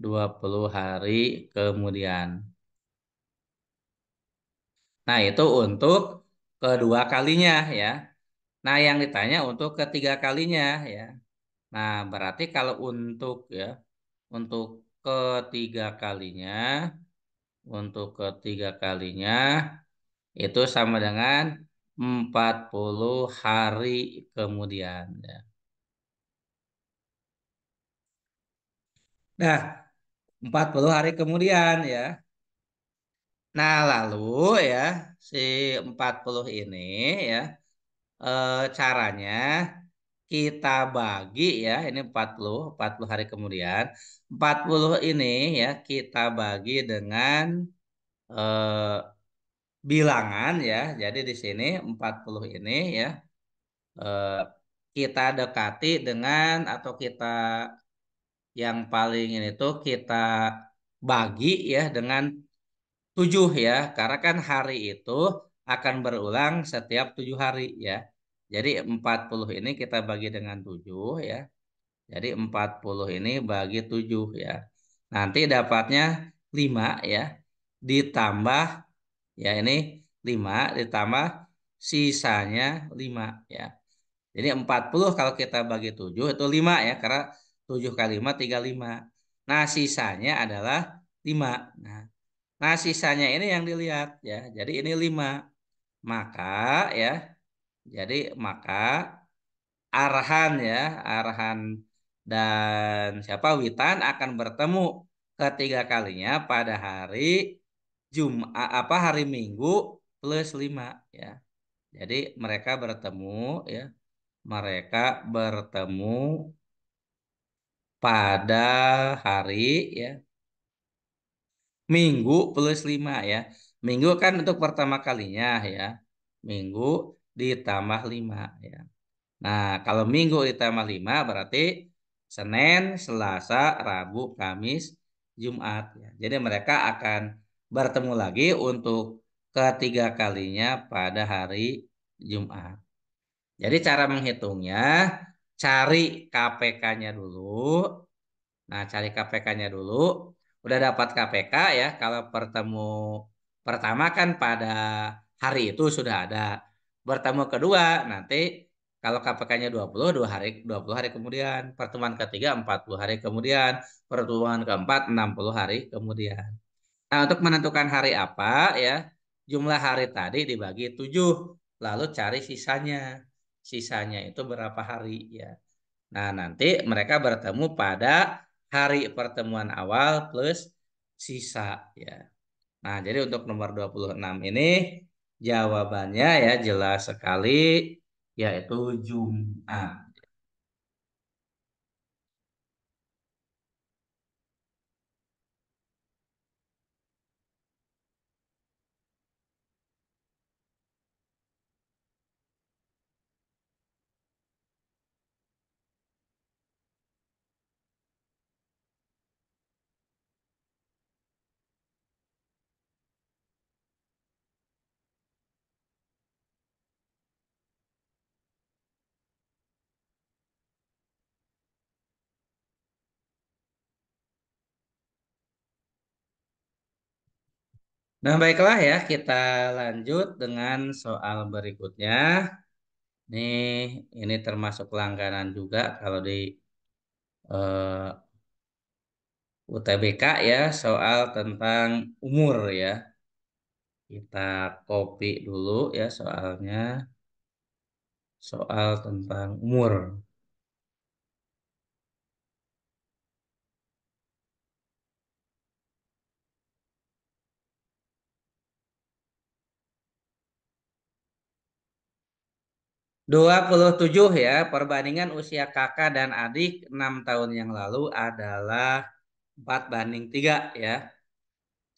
20 hari kemudian. Nah, itu untuk kedua kalinya ya. Nah, yang ditanya untuk ketiga kalinya ya. Nah, berarti kalau untuk ya, untuk ketiga kalinya, untuk ketiga kalinya itu sama dengan 40 hari kemudian ya. Nah, 40 hari kemudian ya. Nah, lalu ya si 40 ini ya caranya kita bagi ya ini 40 hari kemudian 40 ini ya kita bagi dengan eh, bilangan ya. Jadi di sini 40 ini ya eh, kita dekati dengan atau kita yang paling ini tuh kita bagi ya dengan 7 ya. Karena kan hari itu akan berulang setiap 7 hari ya. Jadi 40 ini kita bagi dengan 7 ya. Jadi 40 ini bagi 7 ya. Nanti dapatnya 5 ya. Ditambah ya ini 5 ditambah sisanya 5 ya. Jadi 40 kalau kita bagi 7 itu 5 ya. Karena 7 kali 5 35. Nah sisanya adalah 5. Nah sisanya ini yang dilihat ya. Jadi ini 5. Maka ya. Jadi maka Arhan ya, Arhan dan siapa Witan akan bertemu ketiga kalinya pada hari Jumat apa hari Minggu plus 5 ya. Jadi mereka bertemu ya, mereka bertemu pada hari ya Minggu plus 5 ya. Minggu kan untuk pertama kalinya ya. Minggu ditambah 5 ya. Nah, kalau Minggu ditambah 5 berarti Senin, Selasa, Rabu, Kamis, Jumat ya. Jadi mereka akan bertemu lagi untuk ketiga kalinya pada hari Jumat. Jadi cara menghitungnya cari KPK-nya dulu. Nah, cari KPK-nya dulu. Udah dapat KPK ya. Kalau pertemu pertama kan pada hari itu sudah ada. Bertemu kedua nanti kalau KPK-nya 20 2 hari kemudian. Pertemuan ketiga 40 hari kemudian. Pertemuan keempat 60 hari kemudian. Nah, untuk menentukan hari apa ya? jumlah hari tadi dibagi 7, lalu cari sisanya. Sisanya itu berapa hari ya. Nah, nanti mereka bertemu pada hari pertemuan awal plus sisa ya. Nah, jadi untuk nomor 26 ini jawabannya ya jelas sekali yaitu Jumat. Nah, baiklah ya, kita lanjut dengan soal berikutnya. Ini termasuk langganan juga kalau di eh, UTBK ya, soal tentang umur ya. Kita copy dulu ya soalnya, soal tentang umur. 27 ya, perbandingan usia kakak dan adik 6 tahun yang lalu adalah 4 banding 3 ya.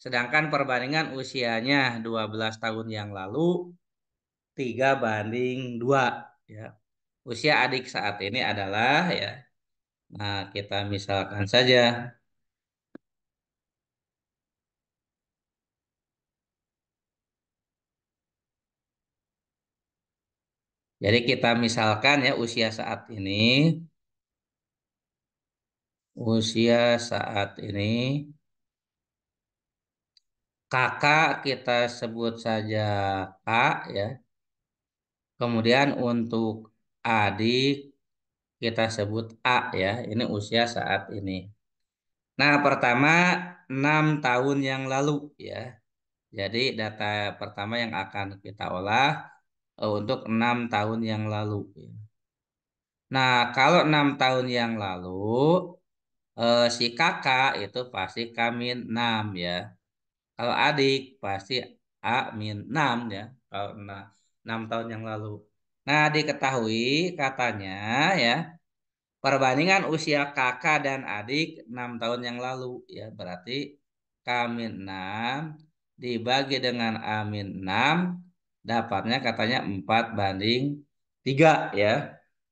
Sedangkan perbandingan usianya 12 tahun yang lalu 3 banding 2 ya. Usia adik saat ini adalah ya. Nah, kita misalkan saja. Jadi kita misalkan ya usia saat ini kakak kita sebut saja Kak ya. Kemudian untuk adik kita sebut A ya. Ini usia saat ini. Nah, pertama 6 tahun yang lalu ya. Jadi data pertama yang akan kita olah untuk 6 tahun yang lalu. Nah, kalau 6 tahun yang lalu si kakak itu pasti K-6 ya. Kalau adik pasti A-6 ya. Kalau 6 tahun yang lalu. Nah, diketahui katanya ya, perbandingan usia kakak dan adik 6 tahun yang lalu ya. Berarti K-6 dibagi dengan A-6 dapatnya katanya 4 banding 3 ya.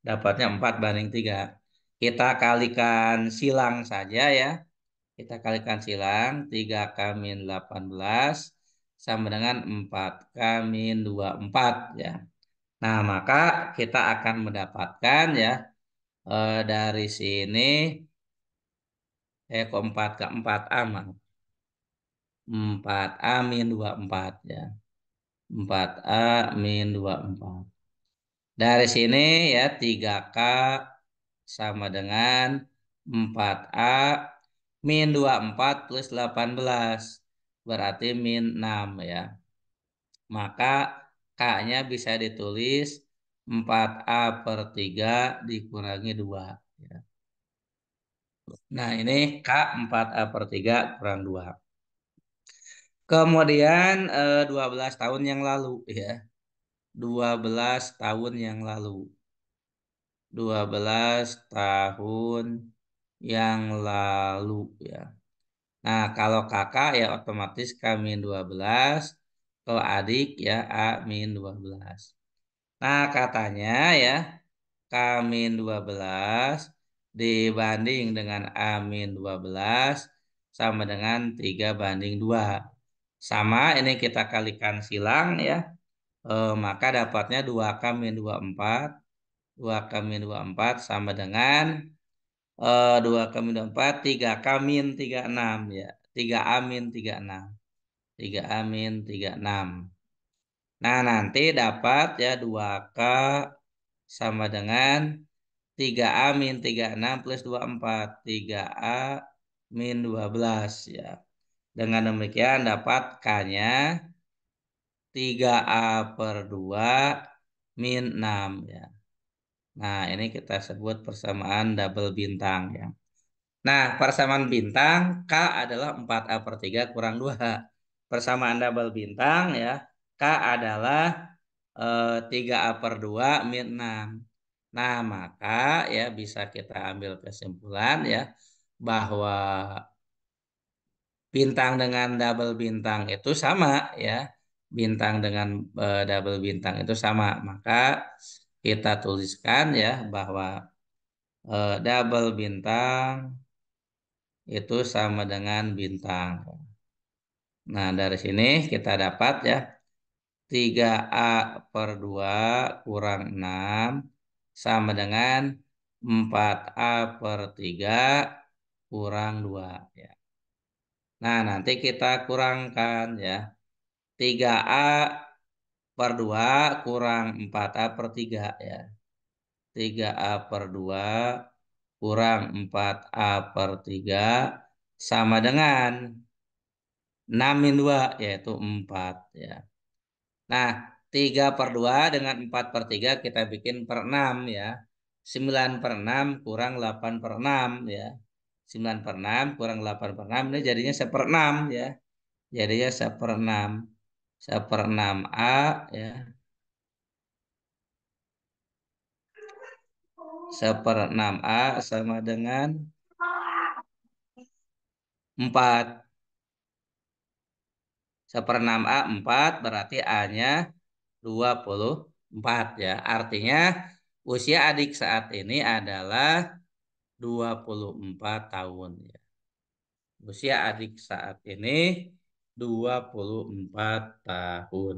Dapatnya 4 banding 3. Kita kalikan silang saja ya. Kita kalikan silang 3 K-18 sama dengan 4 K-24 ya. Nah, maka kita akan mendapatkan ya dari sini kok 4 ke 4 aman. 4A min 24 ya. 4A min 24. Dari sini ya 3K sama dengan 4A min 24 plus 18. Berarti min 6 ya. Maka K-nya bisa ditulis 4A per 3 dikurangi 2. Ya. Nah, ini K 4A per 3 kurang 2. Kemudian 12 tahun yang lalu ya. 12 tahun yang lalu. 12 tahun yang lalu ya. Nah, kalau kakak ya otomatis K-12. Kalau adik ya A-12. Nah, katanya ya K-12 dibanding dengan A-12 sama dengan 3 banding 2. Sama ini kita kalikan silang ya. Maka dapatnya 2K-24. 2K-24 sama dengan 2K-24 3K-36 ya. 3A-36. 3A-36. Nah, nanti dapat ya 2K sama dengan 3A min 36 plus 24. 3A min 12 ya. Dengan demikian dapat K-nya 3A per 2 min 6 ya. Nah, ini kita sebut persamaan double bintang ya. Nah, persamaan bintang K adalah 4A per 3 kurang 2. Persamaan double bintang ya. K adalah 3A per 2 min 6. Nah, maka ya bisa kita ambil kesimpulan ya bahwa bintang dengan double bintang itu sama ya. Bintang dengan double bintang itu sama. Maka kita tuliskan ya bahwa double bintang itu sama dengan bintang. Nah, dari sini kita dapat ya 3A per 2 kurang 6 sama dengan 4A per 3 kurang 2 ya. Nah, nanti kita kurangkan ya. 3A per 2 kurang 4A per 3 ya. 3A per 2 kurang 4A per 3 sama dengan 6 min 2 yaitu 4 ya. Nah, 3 per 2 dengan 4 per 3 kita bikin per 6 ya. 9 per 6 kurang 8 per 6 ya. 9 per 6 kurang 8 per 6 ini jadinya 1/6 ya. Jadinya 1/6. 1/6A ya. 1/6A sama dengan 4. 1/6A 4 berarti A-nya 24 ya. Artinya usia adik saat ini adalah 24 tahun ya. Usia adik saat ini 24 tahun.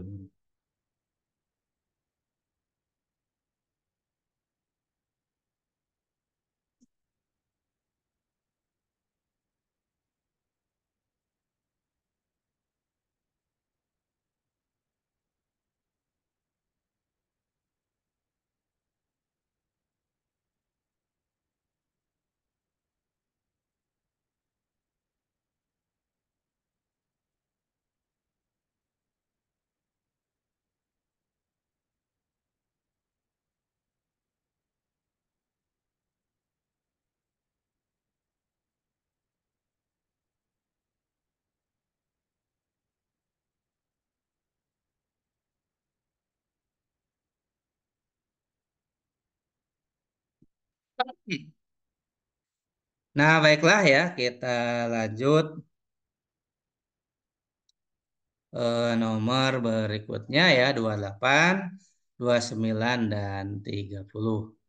Nah, baiklah ya, kita lanjut nomor berikutnya ya, 28, 29 dan 30.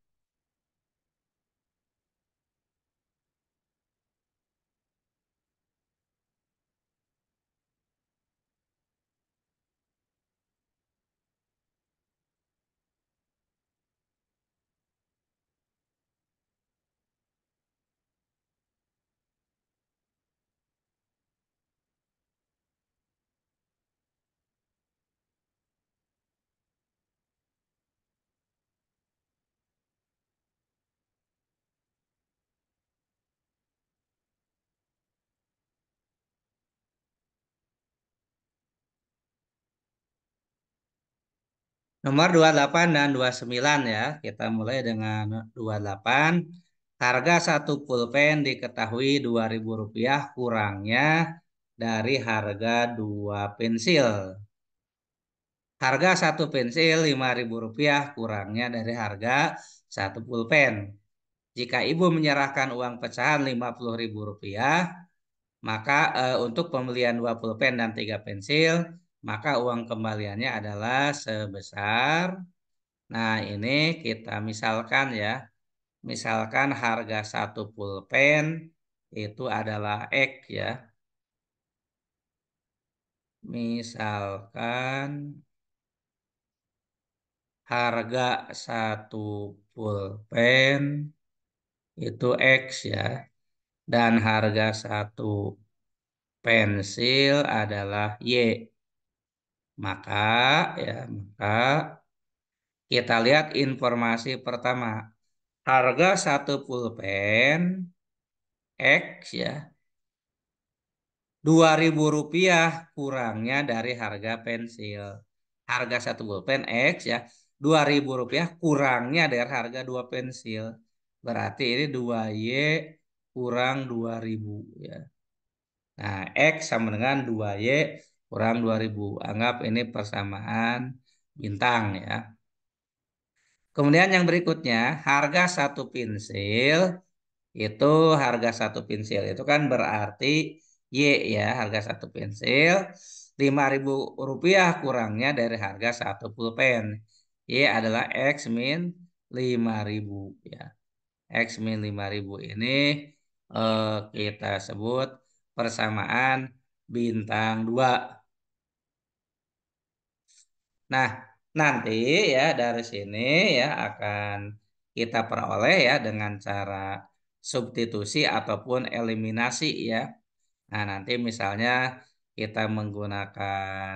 Nomor 28 dan 29 ya. Kita mulai dengan 28. Harga satu pulpen diketahui Rp2.000 kurangnya dari harga 2 pensil. Harga satu pensil Rp5.000 kurangnya dari harga satu pulpen. Jika ibu menyerahkan uang pecahan Rp50.000, maka untuk pembelian 2 pulpen dan 3 pensil, maka uang kembaliannya adalah sebesar. Nah, ini kita misalkan ya. Misalkan harga satu pulpen itu adalah X ya. Misalkan harga satu pulpen itu X ya. Dan harga satu pensil adalah Y. Maka ya, maka kita lihat informasi pertama. Harga satu pulpen X ya, Rp2.000 kurangnya dari harga pensil. harga satu pulpen X ya, Rp2.000 kurangnya dari harga dua pensil. Berarti ini 2Y kurang 2.000 ya. Nah, X sama dengan 2Y kurang 2.000. Anggap ini persamaan bintang ya. Kemudian yang berikutnya, itu harga satu pensil itu kan berarti Y ya, harga satu pensil Rp5.000 kurangnya dari harga satu pulpen. Y adalah X min 5.000 ya. X min 5.000 ini kita sebut persamaan bintang 2. Nah, nanti ya dari sini ya akan kita peroleh ya dengan cara substitusi ataupun eliminasi ya. Nah, nanti misalnya kita menggunakan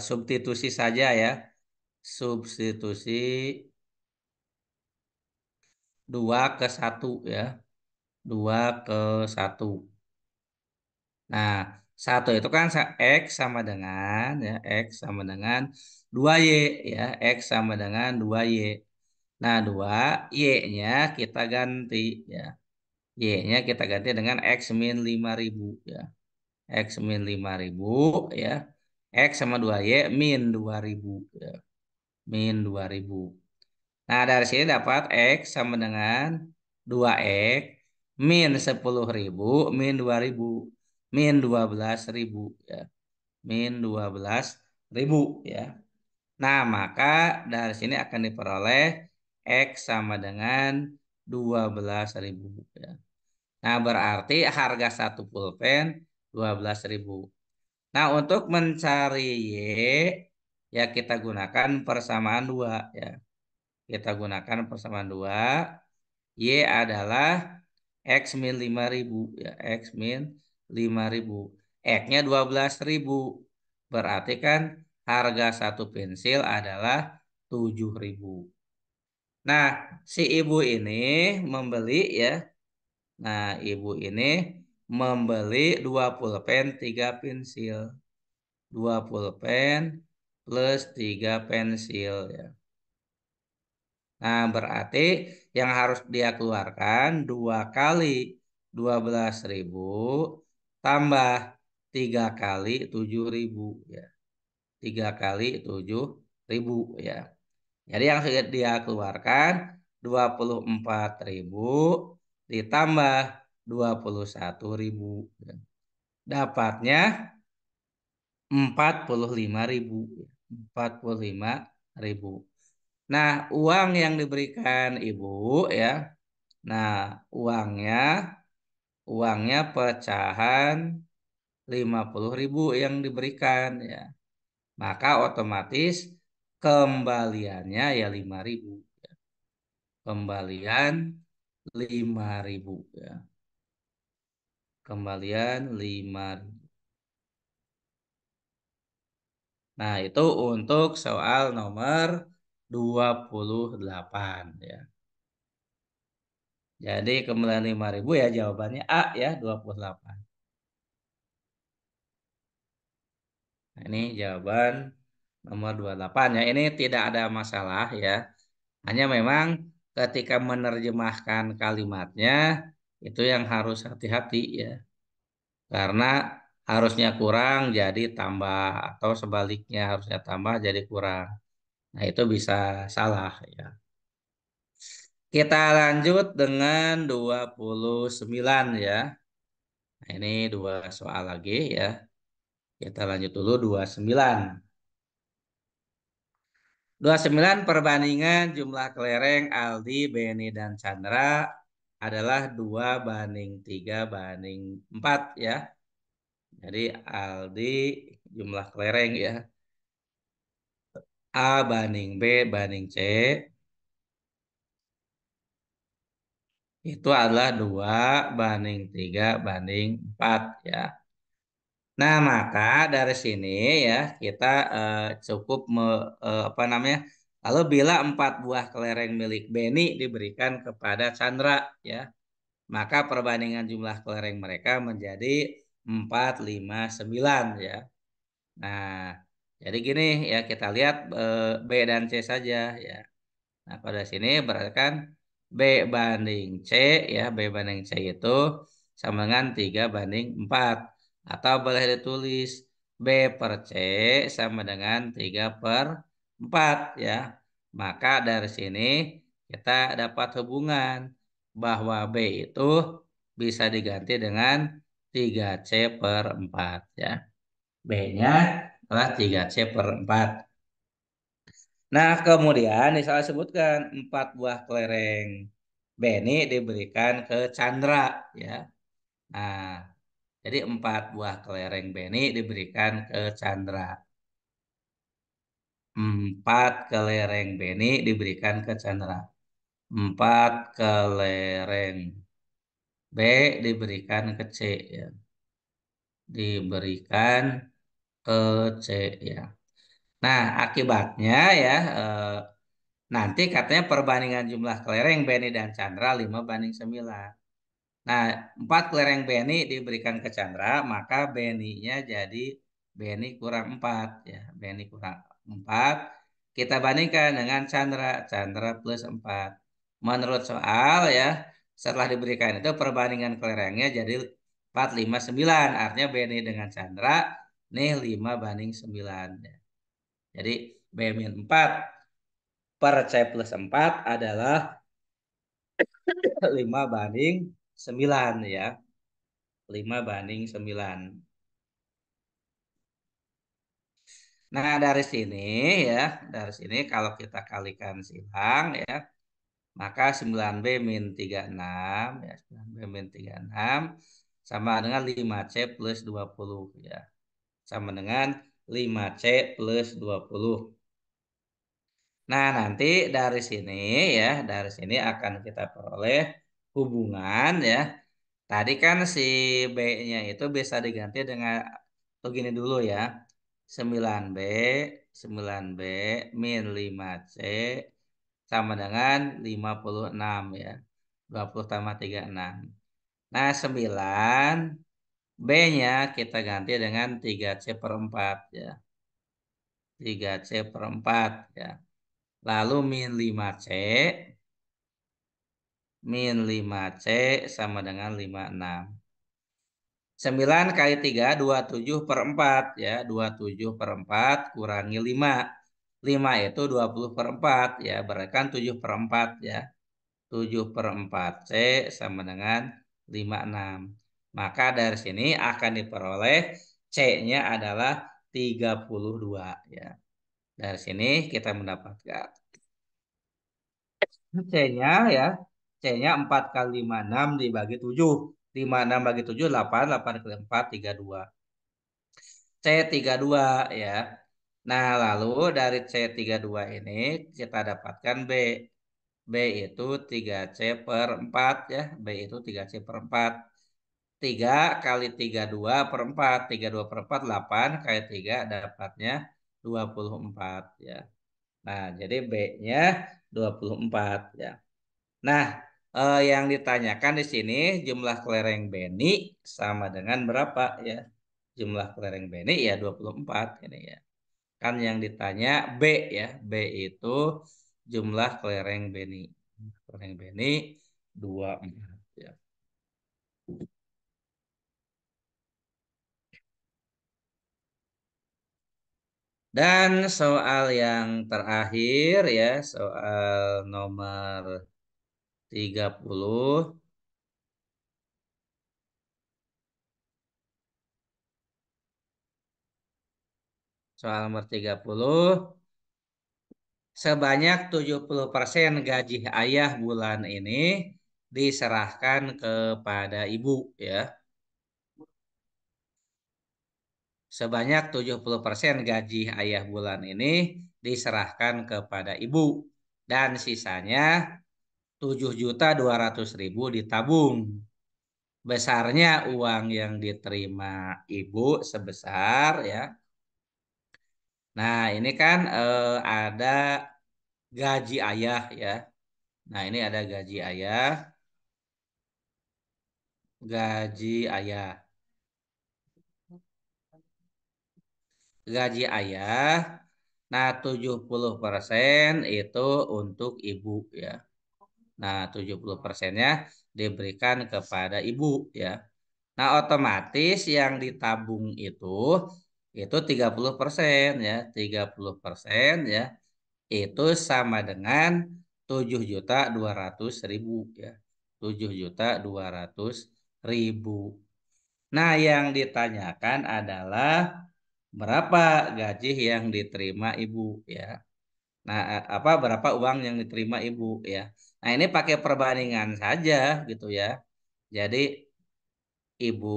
substitusi saja ya. Substitusi 2 ke satu ya. 2 ke 1. Nah, satu itu kan X sama dengan ya, X sama dengan 2Y ya, X sama dengan 2Y. Nah, 2 Y-nya kita ganti ya. Y-nya kita ganti dengan X min 5.000 ya. X min 5.000 ya. X sama 2Y min 2.000 ya. Min 2.000. Nah, dari sini dapat X sama dengan 2X min 10.000 min 2.000 min 12.000 ya. Min 12.000 ya. Nah, maka dari sini akan diperoleh X sama dengan 12.000 ya. Nah, berarti harga satu pulpen 12.000. Nah, untuk mencari Y ya kita gunakan persamaan 2 ya. Kita gunakan persamaan 2. Y adalah X min 5.000 ya. X min 5.000. X-nya 12.000. Berarti kan harga satu pensil adalah 7.000. Nah, si ibu ini membeli ya. Nah, ibu ini membeli 2 pulpen 3 pensil. 2 pulpen plus 3 pensil ya. Nah, berarti yang harus dia keluarkan 2 kali 12.000 tambah 3 kali 7.000 ya. 3 kali 7.000 ya. Jadi yang dia keluarkan 24.000 ditambah 21.000 ya. Dapatnya 45.000 ya. 45.000. Nah, uang yang diberikan ibu ya. Nah, uangnya uangnya pecahan 50.000 yang diberikan ya. Maka otomatis kembaliannya ya 5.000 ya. Kembalian 5.000 ya. Kembalian 5.000. Nah, itu untuk soal nomor 28 ya. Jadi kembalian 5.000 ya jawabannya A ya 28. Nah, ini jawaban nomor 28 ya. Ini tidak ada masalah ya. Hanya memang ketika menerjemahkan kalimatnya itu yang harus hati-hati ya. Karena harusnya kurang jadi tambah atau sebaliknya harusnya tambah jadi kurang. Nah, itu bisa salah ya. Kita lanjut dengan 29 ya. Nah, ini dua soal lagi ya. Kita lanjut dulu 29. 29 perbandingan jumlah kelereng Aldi, Beni, dan Chandra adalah 2:3:4 ya. Jadi Aldi jumlah kelereng ya. A banding B banding C itu adalah 2:3:4 ya. Nah, maka dari sini ya kita cukup apa namanya? Lalu bila 4 buah kelereng milik Beni diberikan kepada Chandra ya, maka perbandingan jumlah kelereng mereka menjadi 4:5:9 ya. Nah, Jadi gini ya kita lihat B dan C saja ya. Nah, pada sini berarti kan B banding C ya, B banding C itu sama dengan 3 banding 4. Atau boleh ditulis B per C sama dengan 3 per 4 ya. Maka dari sini kita dapat hubungan bahwa B itu bisa diganti dengan 3C per 4 ya. B-nya adalah 3C per 4. Nah, kemudian saya sebutkan 4 buah kelereng Beni diberikan ke Chandra ya. Nah, jadi 4 buah kelereng Beni diberikan ke Chandra. 4 kelereng Beni diberikan ke Chandra. 4 kelereng B diberikan ke C ya. Diberikan ke C ya. Nah, akibatnya ya nanti katanya perbandingan jumlah kelereng Beni dan Chandra 5 banding 9. Nah, 4 kelereng Beni diberikan ke Chandra, maka Beni-nya jadi Beni kurang 4 ya. Beni kurang 4. Kita bandingkan dengan Chandra. Chandra plus 4. Menurut soal ya, setelah diberikan itu perbandingan kelerengnya jadi 4, 5, 9. Artinya Beni dengan Chandra nih 5 banding 9. Ya. Jadi B min 4 per C plus 4 adalah 5 banding 9 ya. 5 banding 9. Nah, dari sini ya, dari sini kalau kita kalikan silang ya, maka 9B min 36 ya, 9B min 36 sama dengan 5C plus 20 ya. Sama dengan 5C plus 20. Nah, nanti dari sini ya, dari sini akan kita peroleh hubungan ya. Tadi kan si B-nya itu bisa diganti dengan begini dulu ya. 9B, 9B min 5C sama dengan 56 ya. 20 tambah 36. Nah, 9 B-nya kita ganti dengan 3C per 4 ya. 3C per 4 ya. Lalu min 5C, min 5C sama dengan 56. 9 kali 3, 27 per 4 ya. 27 per 4 kurangi 5. 5 itu 20 per 4 ya. Berarti kan 7 per 4 ya. 7 per 4 C sama dengan 56. Maka dari sini akan diperoleh C-nya adalah 32 ya. Dari sini kita mendapatkan C-nya ya. C-nya 4 kali 5, 6 dibagi 7. 5, 6 bagi 7, 8. 8 kali 4, 32. C32 ya. Nah, lalu dari C32 ini kita dapatkan B. B itu 3C per 4 ya. B itu 3C per 4. 3 kali 32 per 4. 32 per 4, 8. Kali 3 dapatnya 24 ya. Nah, jadi B-nya 24 ya. Nah, yang ditanyakan di sini jumlah kelereng Beni sama dengan berapa ya? Jumlah kelereng Beni ya 24 ini ya. Kan yang ditanya B ya. B itu jumlah kelereng Beni. Kelereng Beni 24 ya. Dan soal yang terakhir ya, soal nomor 30. Soal nomor 30. Sebanyak 70% gaji ayah bulan ini diserahkan kepada ibu ya. Sebanyak 70% gaji ayah bulan ini diserahkan kepada ibu dan sisanya 7.200.000 ditabung. Besarnya uang yang diterima ibu sebesar ya. Nah, ini kan ada gaji ayah ya. Nah, ini ada gaji ayah, gaji ayah. gaji ayah. Nah, 70% itu untuk ibu ya. Nah, 70%-nya diberikan kepada ibu ya. Nah, otomatis yang ditabung itu 30% ya. 30% ya. Itu sama dengan 7.200.000 ya. 7.200.000. Nah, yang ditanyakan adalah berapa gaji yang diterima ibu ya. Nah, apa berapa uang yang diterima ibu ya. Nah, ini pakai perbandingan saja gitu ya. Jadi ibu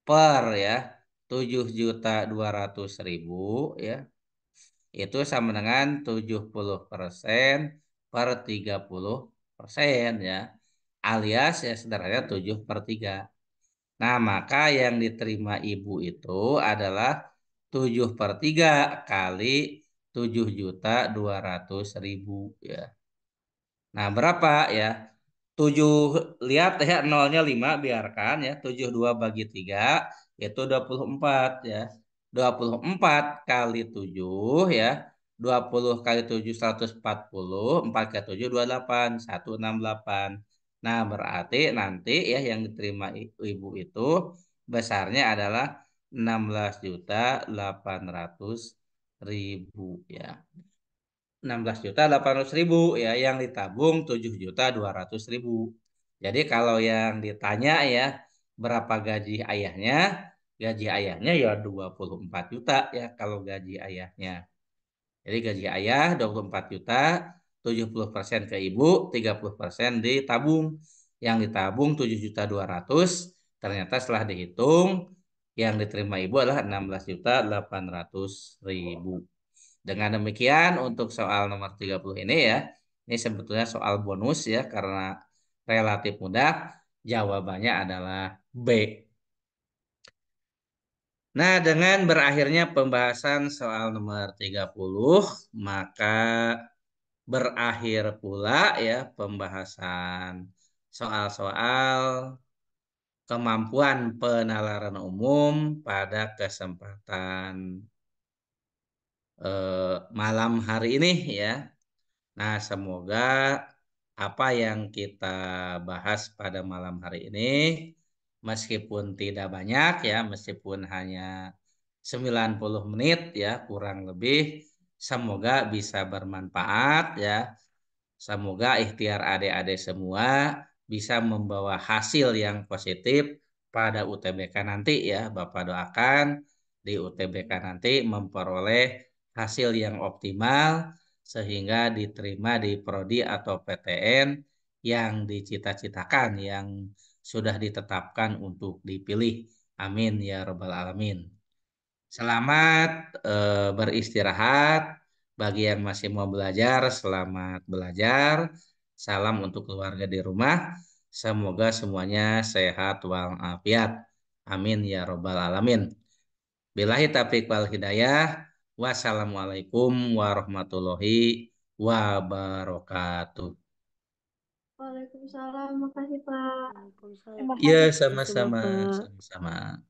per ya 7.200.000 ya itu sama dengan 70% per 30% ya. Alias ya sederhananya 7/3. Nah, maka yang diterima ibu itu adalah 7/3 kali 7.200.000 ya. Nah, berapa ya? 7 lihat ya nolnya 5 biarkan ya. 72 bagi 3 itu 24 ya. 24 kali 7 ya. 20 kali 7 140, 4 kali 7 28, 168. Nah, berarti nanti ya yang diterima ibu itu besarnya adalah 16.800.000 ya. 16.800.000 ya yang ditabung 7.200.000. Jadi kalau yang ditanya ya berapa gaji ayahnya ya 24 juta ya kalau gaji ayahnya. Jadi gaji ayah 24 juta, 70% ke ibu, 30% ditabung. Yang ditabung 7.200.000, ternyata setelah dihitung yang diterima ibu adalah 16.800.000. Dengan demikian untuk soal nomor 30 ini ya, ini sebetulnya soal bonus ya karena relatif mudah. Jawabannya adalah B. Nah, dengan berakhirnya pembahasan soal nomor 30, maka berakhir pula ya pembahasan soal-soal kemampuan penalaran umum pada kesempatan malam hari ini ya. Nah, semoga apa yang kita bahas pada malam hari ini, meskipun tidak banyak ya, meskipun hanya 90 menit ya, kurang lebih, semoga bisa bermanfaat ya. Semoga ikhtiar adik-adik semua bisa membawa hasil yang positif pada UTBK nanti ya. Bapak doakan di UTBK nanti memperoleh hasil yang optimal sehingga diterima di prodi atau PTN yang dicita-citakan, yang sudah ditetapkan untuk dipilih. Amin ya robbal alamin. Selamat beristirahat. Bagi yang masih mau belajar, selamat belajar. Salam untuk keluarga di rumah. Semoga semuanya sehat walafiat. Amin ya robbal alamin. Billahi taufiq wal hidayah. Wassalamualaikum warahmatullahi wabarakatuh. Waalaikumsalam, makasih Pak. Waalaikumsalam. Ya, Makasih. Terima kasih sama-sama, Bapak. sama-sama.